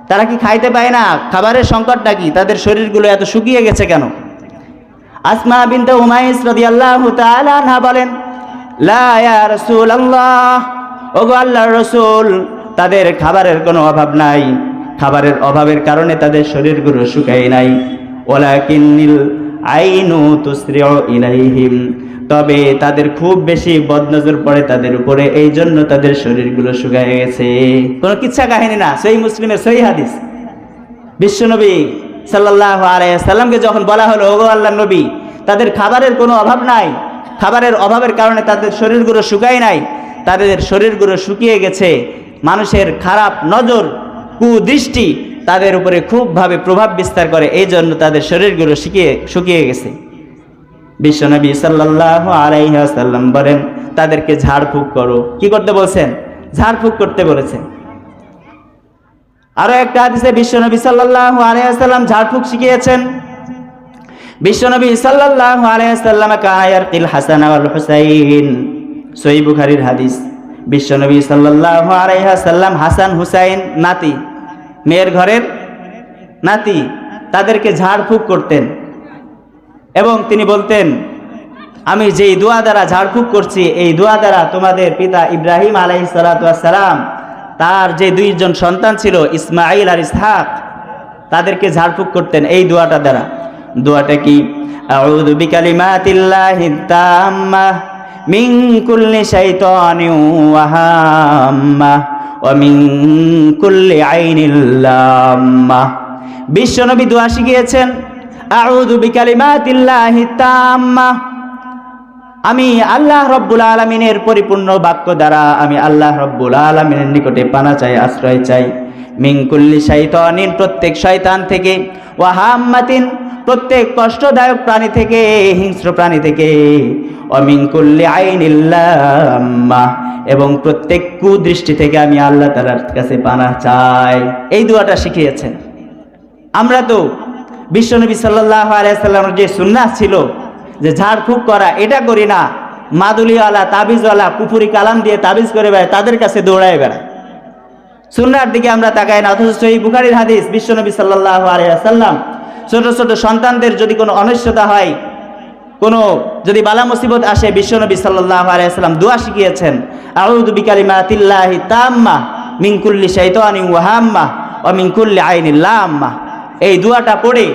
Speaker 1: তারা কি খাইতে পায় না? খাবারের সংকটটা কি? তাদের শরীরগুলো এত শুকিয়ে গেছে কেন? আসমা বিনতে উমাইস রাদিয়াল্লাহু তাআলা আনহা বলেন, লা ইয়া রাসূলুল্লাহ, ওগো আল্লাহর রাসূল, তাদের খাবারের কোনো অভাব নাই, খাবারের অভাবের কারণে তাদের শরীরগুলো শুকায় নাই। ওয়ালাকিন্নিল আইনু তুসরিউ ইলাইহিম, তবে তাদের খুব বেশি বদনজর পড়ে তাদের উপরে, এই জন্য তাদের শরীরগুলো শুকায় গেছে। কোনো কিচ্ছা কাহিনী না, সহিহ মুসলিমের সহিহ হাদিস। বিশ্বনবী সাল্লাল্লাহু আলাইহি ওয়াসাল্লামকে যখন বলা হলো, ওগো আল্লাহর নবী, তাদের খাবারের কোনো অভাব নাই, খাবারের অভাবের কারণে তাদের শরীরগুলো শুকায় নাই, তাদের শরীরগুলো শুকিয়ে গেছে, মানুষের খারাপ নজর, কুদৃষ্টি, তাদের উপরে খুবভাবে প্রভাব বিস্তার করে, এই জন্য তাদের শরীরগুলো শুকিয়ে গেছে। বিশ্বনবী সাল্লাল্লাহু আলাইহি ওয়াসাল্লাম বলেন তাদেরকে ঝাড়ফুঁক করো। কি করতে বলছেন? ঝাড়ফুঁক করতে বলেছেন। আরো একটা হাদিসে বিশ্বনবী সাল্লাল্লাহু আলাইহি ওয়াসাল্লাম ঝাড়ফুঁক শিখিয়েছেন। বিশ্বনবী সাল্লাল্লাহু আলাইহি ওয়াসাল্লাম কানা ইয়ারকিল হাসান ওয়াল হুসাইন, সহিহ বুখারীর হাদিস। বিশ্বনবী সাল্লাল্লাহু আলাইহি ওয়াসাল্লাম হাসান হুসাইন নাতি, মেয়ের ঘরের নাতি, তাদেরকে ঝাড়ফুঁক করতেন এবং তিনি বলতেন আমি যেই দোয়া দ্বারা ঝাড়ফুঁক করছি এই দোয়া দ্বারা তোমাদের পিতা ইব্রাহিম আলাইহিস সালাতু ওয়াস সালাম তার যে দুইজন সন্তান ছিল ইসমাঈল আর ইসহাক, তাদেরকে ঝাড়ফুঁক করতেন এই দোয়াটা দ্বারা। দোয়াটা কি? আউযু বিকালিমাতিল্লাহিত তাম্মাহ মিন কুল্লি শাইতানিন ওয়া হাম্মাহ ওয়া মিন কুল্লি আইনিল লাম্মাহ। বিশ্বনবী দোয়া শিখিয়েছেন আউযু বিকালিমাতিল্লাহিত তাম্মাহ, আমি আল্লাহ রব্বুল আলামিনের পরিপূর্ণ বাক্য দ্বারা আমি আল্লাহ রব্বুল আলামিনের নিকটে পানা চাই, আশ্রয় চাই। মিন কুল্লি শাইতানিন, প্রত্যেক শয়তান থেকে, ওয়া হাম্মাতিন, প্রত্যেক কষ্টদায়ক প্রাণী থেকে, হিংস্র প্রাণী থেকে, ওয়া মিন কুল্লি আইনিল লাম্মাহ, এবং প্রত্যেক কুদৃষ্টি থেকে আমি আল্লাহ তাআলার কাছে পানা চাই। এই দোয়াটা শিখিয়েছেন। আমরা তো বিশ্বনবী সাল্লাল্লাহু আলাইহি ওয়াসাল্লামের যে সুন্নাহ ছিল যে ঝাড়ফুঁক করা, এটা করি না। মাদুলিওয়ালা, তাবিজওয়ালা, কুফুরি কালাম দিয়ে তাবিজ করে বেড়ায়, তাদের কাছে দৌড়ায় বেড়ায়। সুন্নাহর দিকে আমরা তাকাই না। অথচ সহিহ বুখারীর হাদিস, বিশ্বনবী সাল্লাল্লাহু আলাইহি ওয়াসাল্লাম ছোট ছোট সন্তানদের যদি কোনো অনিষ্টতা হয়, কোনো যদি বালা মুসিবত আসে, বিশ্বনবী সাল্লাল্লাহু আলাইহি ওয়াসাল্লাম দোয়া শিখিয়েছেন আউযু বিকালিমাতিল্লাহি তাম্মাহ মিন কুল্লি শাইতানিন ওয়া হাম্মাহ ওয়া মিন কুল্লি আইনিল লাম্মাহ। এই দোয়াটা পড়ে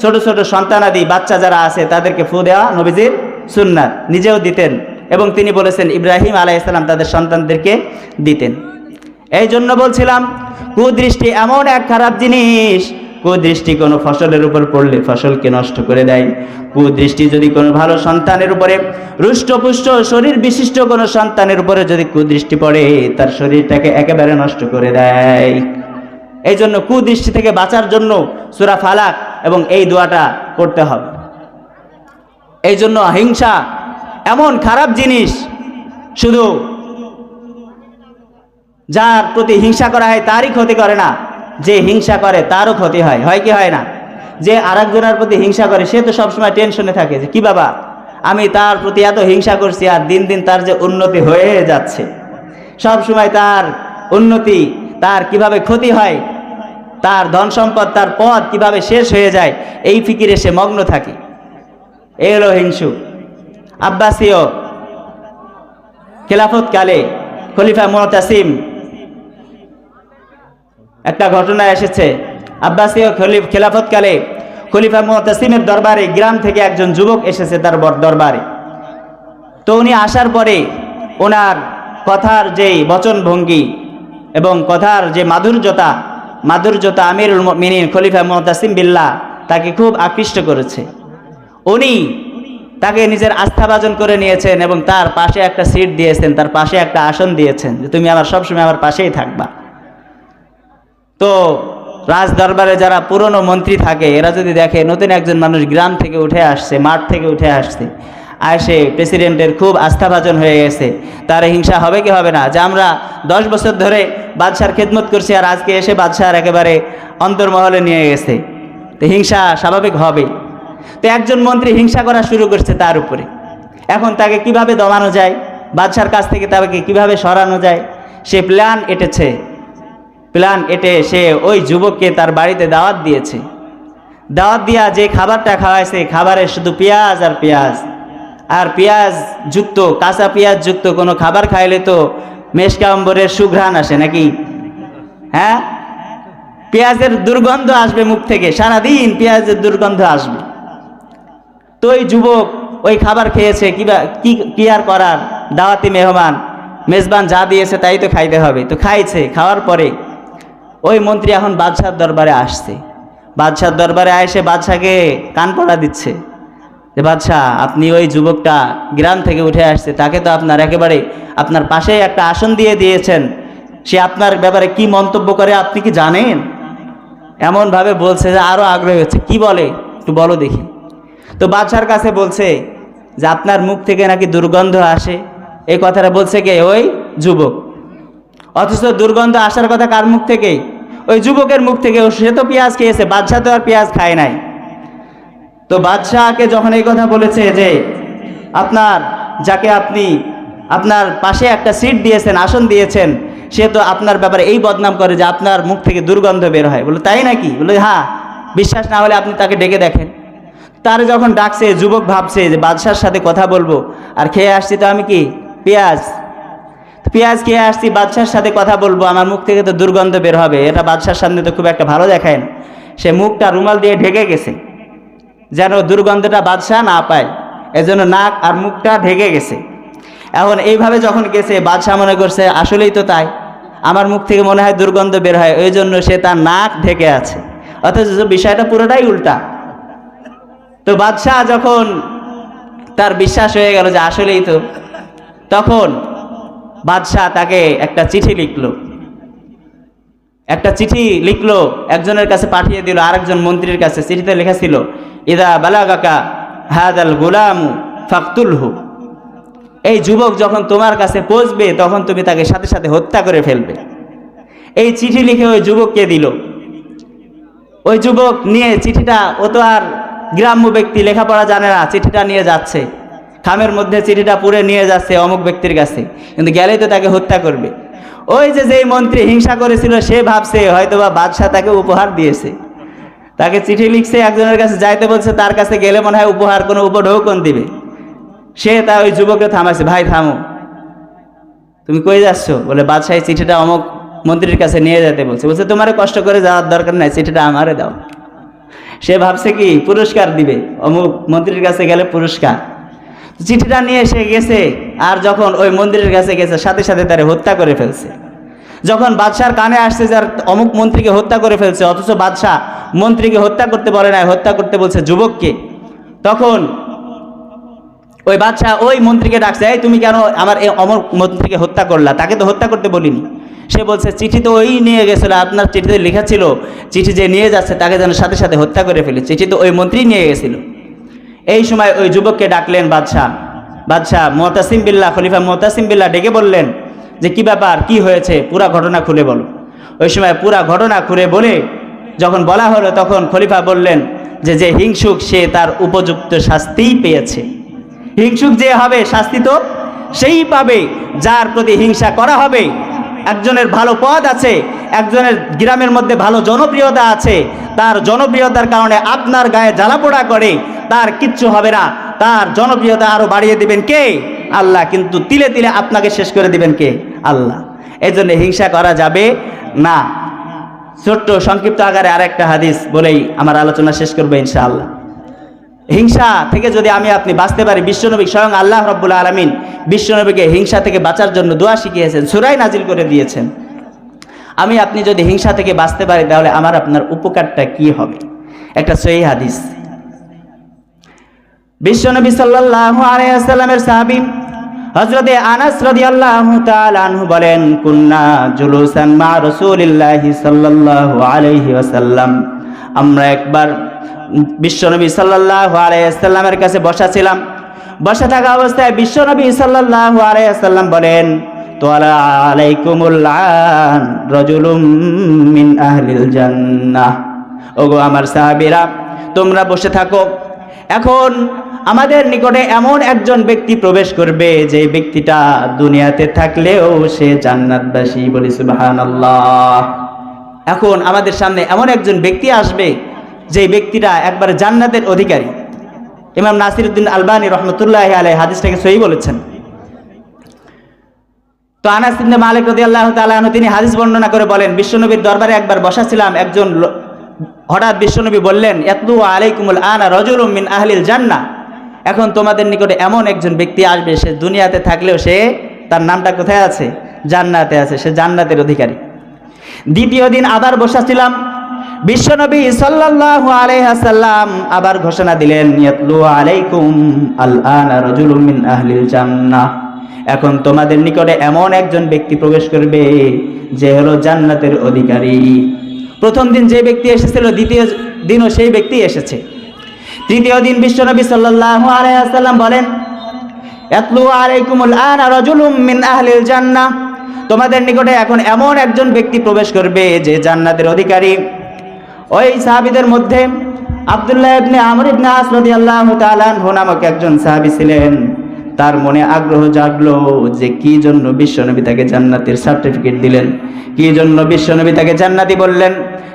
Speaker 1: ছোট ছোট সন্তানাদি বাচ্চা যারা আছে তাদেরকে ফু দেওয়া নবীজির সুন্নাত, নিজেও দিতেন এবং তিনি বলেছেন ইব্রাহিম আলাইহিস সালাম তাদের সন্তানদেরকে দিতেন। এই জন্য বলছিলাম কুদৃষ্টি এমন এক খারাপ জিনিস, কুদৃষ্টি কোনো ফসলের উপর পড়লে ফসলকে নষ্ট করে দেয়। কুদৃষ্টি যদি কোনো ভালো সন্তানের উপরে, রুষ্টপুষ্ট শরীর বিশিষ্ট কোনো সন্তানের উপরে যদি কুদৃষ্টি পড়ে, তার শরীরটাকে একেবারে নষ্ট করে দেয়। এই জন্য কুদৃষ্টি থেকে বাঁচার জন্য সূরা ফালাক এবং এই দোয়াটা করতে হবে। এই জন্য হিংসা এমন খারাপ জিনিস, শুধু যার প্রতি হিংসা করা হয় তারই ক্ষতি করে না, যে হিংসা করে তারও ক্ষতি হয়। হয় কি হয় না? যে আরেকজনের প্রতি হিংসা করে সে তো সবসময় টেনশনে থাকে যে কি বাবা আমি তার প্রতি এত হিংসা করছি আর দিন দিন তার যে উন্নতি হয়ে যাচ্ছে, সব সময় তার উন্নতি, তার কিভাবে ক্ষতি হয়, তার ধন সম্পদ, তার পদ কিভাবে শেষ হয়ে যায়, এই ফিকিরে সে মগ্ন থাকে। এই হলো হিংসু। আব্বাসীয় খেলাফতকালে খলিফা মুতাসিম, একটা ঘটনা এসেছে। আব্বাসীয় খেলাফতকালে খলিফা মুতাসিমের দরবারে গ্রাম থেকে একজন যুবক এসেছে তার দরবারে। তো উনি আসার পরে ওনার কথার যেই বচনভঙ্গি এবং কথার যে মাধুর্যতা আমিরুল মুমিনিন খলিফা মুতাসিম বিল্লাহ তাকে খুব আকৃষ্ট করেছে। উনি তাকে নিজের আস্থাভাজন করে নিয়েছেন এবং তার পাশে একটা সিট দিয়েছেন, তার পাশে একটা আসন দিয়েছেন যে তুমি আমার সবসময় আমার পাশেই থাকবা। তো রাজ দরবারে যারা পুরনো মন্ত্রী থাকে এরা যদি দেখে নতুন একজন মানুষ গ্রাম থেকে উঠে আসছে, মাঠ থেকে উঠে আসছে, আর সে প্রেসিডেন্টের খুব আস্থাভাজন হয়ে গেছে, তার হিংসা হবে কি হবে না? যে আমরা 10 বছর ধরে বাদশার খেদমত করছি আর আজকে এসে বাদশার একেবারে অন্তর্মহলে নিয়ে গেছে, তো হিংসা স্বাভাবিক হবে। তো একজন মন্ত্রী হিংসা করা শুরু করছে তার উপরে। এখন তাকে কিভাবে দমানো যায়, বাদশার কাছ থেকে তাকে কিভাবে সরানো যায়, সে প্ল্যান এঁটে সে ওই যুবককে তার বাড়িতে দাওয়াত দিয়েছে। দাওয়াত দিয়া যে খাবারটা খাওয়াইছে, খাবারে শুধু পেঁয়াজ আর পেঁয়াজ যুক্ত, কাঁচা পেঁয়াজ যুক্ত কোনো খাবার খাইলে তো মেশকা অম্বরের সুঘ্রাণ আসে নাকি? হ্যাঁ, পেঁয়াজের দুর্গন্ধ আসবে মুখ থেকে, সারাদিন পেঁয়াজের দুর্গন্ধ আসবে। তো ওই যুবক ওই খাবার খেয়েছে, কি আর করার, দাওয়াতি মেহমান, মেজবান যা দিয়েছে তাই তো খাইতে হবে। তো খাইছে, খাওয়ার পরে ওই মন্ত্রী এখন বাদশার দরবারে আসছে। বাদশার দরবারে এসে বাদশাকে কান পড়া দিচ্ছে যে বাদশাহ আপনি ওই যুবকটা গ্রাম থেকে উঠে আসছে, তাকে তো আপনার একেবারে আপনার পাশেই একটা আসন দিয়ে দিয়েছেন, সে আপনার ব্যাপারে কি মন্তব্য করে আপনি কি জানেন? এমনভাবে বলছে যে আরও আগ্রহী হচ্ছে, কি বলে একটু বলো দেখি। তো বাদশার কাছে বলছে যে আপনার মুখ থেকে নাকি দুর্গন্ধ আসে, এই কথাটা বলছে কে? ওই যুবক। অথচ দুর্গন্ধ আসার কথা কার মুখ থেকে? ওই যুবকের মুখ থেকে। সে তো পেঁয়াজ খেয়েছে, বাদশা তো আর পেঁয়াজ খায় নাই। তো বাদশাহকে যখন এই কথা বলেছে যে আপনার যাকে আপনি আপনার পাশে একটা সিট দিয়েছেন, আসন দিয়েছেন, সে তো আপনার ব্যাপারে এই বদনাম করে যে আপনার মুখ থেকে দুর্গন্ধ বের হয়। বলে তাই নাকি? বলে হ্যাঁ, বিশ্বাস না হলে আপনি তাকে ডেকে দেখেন। তার যখন ডাকছে, যুবক ভাবছে যে বাদশার সাথে কথা বলবো, আর খেয়ে আসছি তো আমি কি পেঁয়াজ, পেঁয়াজ খেয়ে আসছি, বাদশার সাথে কথা বলবো, আমার মুখ থেকে তো দুর্গন্ধ বের হবে, এটা বাদশার সামনে তো খুব একটা ভালো দেখায় না। সে মুখটা রুমাল দিয়ে ঢেকে গেছে যেন দুর্গন্ধটা বাদশা না পায়, এজন্য নাক আর মুখটা ঢেকে গেছে। এখন এইভাবে যখন গেছে, বাদশাহ মনে করছে আসলেই তো তাই, আমার মুখ থেকে মনে হয় দুর্গন্ধ বের হয়, ওই জন্য সে তার নাক ঢেকে আছে। অথচ বিষয়টা পুরোটাই উল্টা। তো বাদশাহ যখন তার বিশ্বাস হয়ে গেল যে আসলেই তো, তখন বাদশাহ তাকে একটা চিঠি লিখলো, একজনের কাছে পাঠিয়ে দিল, আরেকজন মন্ত্রীর কাছে। চিঠিতে লেখা ছিল, ইদা বালাগাকা হাদাল গুলামু ফাকতুলহু, এই যুবক যখন তোমার কাছে পৌঁছবে তখন তুমি তাকে সাথে সাথে হত্যা করে ফেলবে। এই চিঠি লিখে ওই যুবককে দিল। ওই যুবক নিয়ে চিঠিটা, ও তো আর গ্রাম্য ব্যক্তি, লেখাপড়া জানে না, চিঠিটা নিয়ে যাচ্ছে, খামের মধ্যে চিঠিটা পুরে নিয়ে যাচ্ছে অমুক ব্যক্তির কাছে, কিন্তু গেলেই তো তাকে হত্যা করবে। ওই যেই মন্ত্রী হিংসা করেছিল, সে ভাবছে হয়তোবা বাদশাহ তাকে উপহার দিয়েছে, তাকে চিঠি লিখছে, একজনের কাছে যাইতে বলছে, তার কাছে গেলে মনে হয় উপহার, কোনো উপঢৌকন দিবে। সে তা ওই যুবককে থামাইছে, ভাই থামো, তুমি কই যাচ্ছ? বলে বাদশাহ চিঠিটা অমুক মন্ত্রীর কাছে নিয়ে যেতে বলছে। বলছে তোমার কষ্ট করে যাওয়ার দরকার নাই, চিঠিটা আমারে দাও। সে ভাবছে কি পুরস্কার দিবে, অমুক মন্ত্রীর কাছে গেলে পুরস্কার। চিঠিটা নিয়ে সে গেছে, আর যখন ওই মন্ত্রীর কাছে গেছে, সাথে সাথে তারে হত্যা করে ফেলছে। যখন বাদশার কানে আসছে যার অমুক মন্ত্রীকে হত্যা করে ফেলছে, অথচ বাদশাহ মন্ত্রীকে হত্যা করতে বলে নাই, হত্যা করতে বলছে যুবককে, তখন ওই বাদশাহ ওই মন্ত্রীকে ডাকছে, এই তুমি কেন আমার এই অমর মন্ত্রীকে হত্যা করলা? তাকে তো হত্যা করতে বলিনি। সে বলছে চিঠি তো ওই নিয়ে গেছিল, আপনার চিঠিতে লেখা ছিল চিঠি যে নিয়ে যাচ্ছে তাকে যেন সাথে সাথে হত্যা করে ফেলে, চিঠি তো ওই মন্ত্রী নিয়ে গেছিল। এই সময় ওই যুবককে ডাকলেন বাদশাহ মুতাসিম বিল্লাহ, খলিফা মুতাসিম বিল্লাহ ডেকে বললেন যে কি ব্যাপার, কি হয়েছে, পুরা ঘটনা খুলে বলো। ওই সময় পুরা ঘটনা খুলে বলে যখন বলা হলো, তখন খলিফা বললেন যে হিংসুক সে তার উপযুক্ত শাস্তিই পেয়েছে। হিংসুক যে হবে শাস্তি তো সেই পাবে যার প্রতি হিংসা করা হবে। একজনের ভালো পদ আছে, একজনের গ্রামের মধ্যে ভালো জনপ্রিয়তা আছে, তার জনপ্রিয়তার কারণে আপনার গায়ে জ্বালাপোড়া করে, তার কিচ্ছু হবে না, তার জনপ্রিয়তা আরো বাড়িয়ে দিবেন কে? আল্লাহ। কিন্তু তিলে তিলে আপনাকে শেষ করে দিবেন কে? আল্লাহ। এই জন্য হিংসা করা যাবে না। ছোট্ট সংক্ষিপ্ত আকারে আরেকটা হাদিস বলেই আমার আলোচনা শেষ করবো ইনশাআল্লাহ। হিংসা থেকে যদি আমি আপনি বাঁচতে পারি, বিশ্বনবী স্বয়ং আল্লাহ রাব্বুল আলামিন বিশ্বনবীকে হিংসা থেকে বাঁচার জন্য দোয়া শিখিয়েছেন, সূরায় নাজিল করে দিয়েছেন। আমি আপনি যদি হিংসা থেকে বাঁচতে পারি, তাহলে আমার আপনার উপকারটা কি হবে? একটা সহিহ হাদিস, বিশ্বনবী সাল্লাল্লাহু আলাইহি ওয়াসাল্লামের সাহাবী হযরতে আনাস রাদিয়াল্লাহু তাআলা আনহু বলেন, কুন্না জুলুসান মা রাসূলিল্লাহি সাল্লাল্লাহু আলাইহি ওয়াসাল্লাম, আমরা একবার বিশ্বনবী সাল্লাল্লাহু আলাইহি ওয়াসাল্লামের কাছে বসা ছিলাম। বসা থাকা অবস্থায় বিশ্বনবী সাল্লাল্লাহু আলাইহি ওয়াসাল্লাম বলেন, তোয়ালা আলাইকুমুল আন রাজুলুম মিন আহলিল জান্নাহ। ওগো আমার সাহাবীরা, তোমরা বসে থাকো, এখন আমাদের নিকটে এমন একজন ব্যক্তি প্রবেশ করবে, যে ব্যক্তিটা দুনিয়াতে থাকলেও সে জান্নাতবাসী। বলি সুবহানাল্লাহ। এখন আমাদের সামনে এমন একজন ব্যক্তি আসবে, যে ব্যক্তিটা একবারে জান্নাতের অধিকারী। ইমাম নাসিরউদ্দিন আলবানী রহমতুল্লাহি আলাইহি হাদিসটাকে সহিহ বলেছেন। তো আনাস ইবনে মালিক রাদিয়াল্লাহু তাআলা আনহু তিনি হাদিস বর্ণনা করে বলেন, বিশ্বনবীর দরবারে একবার বসা ছিলাম, একজন হঠাৎ বিশ্বনবী বললেন, ইয়াতলু আলাইকুমুল আনা রাজুলুম মিন আহলিল জান্নাহ। এখন তোমাদের নিকটে এমন একজন ব্যক্তি আসবে, সে দুনিয়াতে থাকলেও সে তার নামটা কোথায় আছে? জান্নাতে আছে, সে জান্নাতের অধিকারী। দ্বিতীয় দিন আবার বসা ছিলাম, বিশ্বনবী সাল্লাল্লাহু আলাইহি ওয়াসাল্লাম আবার ঘোষণা দিলেন, ইয়াতলু আলাইকুম আল আনা রাজুলুম মিন আহলিল জান্নাহ। এখন তোমাদের নিকটে এমন একজন ব্যক্তি প্রবেশ করবে, যে হলো জান্নাতের অধিকারী। প্রথম দিন যে ব্যক্তি এসেছিল দ্বিতীয় দিনও সেই ব্যক্তি এসেছে। তৃতীয় দিন বিশ্বনবী সাল্লাল্লাহু আলাইহি ওয়াসাল্লাম বলেন, ইয়াতলু আলাইকুমুল আনা রাজুলুম মিন আহলিল জান্নাহ, তোমাদের নিকটে এখন এমন একজন ব্যক্তি প্রবেশ করবে যে জান্নাতের অধিকারী। ওই সাহাবীদের মধ্যে আব্দুল্লাহ ইবনে আমর ইবনে আস রাদিয়াল্লাহু তাআলা আনহু নামক একজন সাহাবী ছিলেন। তার মনে আগ্রহ জাগলো যে কি জন্য বিশ্বনবী তাকে জান্নাতের সার্টিফিকেট দিলেন, কি জন্য বিশ্বনবী তাকে জান্নাতি বললেন।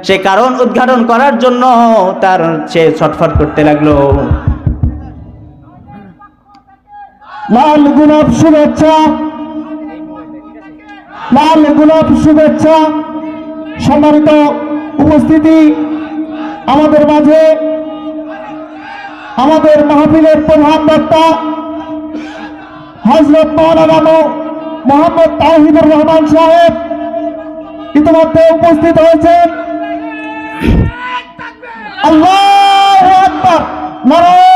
Speaker 1: সেই কারণ উদ্ঘাটন করার জন্য সে ছটফট করতে লাগলো।
Speaker 2: লাল গোলাপ শুভেচ্ছা, লাল গোলাপ শুভেচ্ছা। সম্মানিত উপস্থিতি, আমাদের মাঝে আমাদের মাহফিলের প্রধান বক্তা হযরত মাওলানা মোহাম্মদ তাওহিদুর রহমান সাহেব ইতিমধ্যে উপস্থিত হয়েছেন। আল্লাহু আকবার, নারায়ে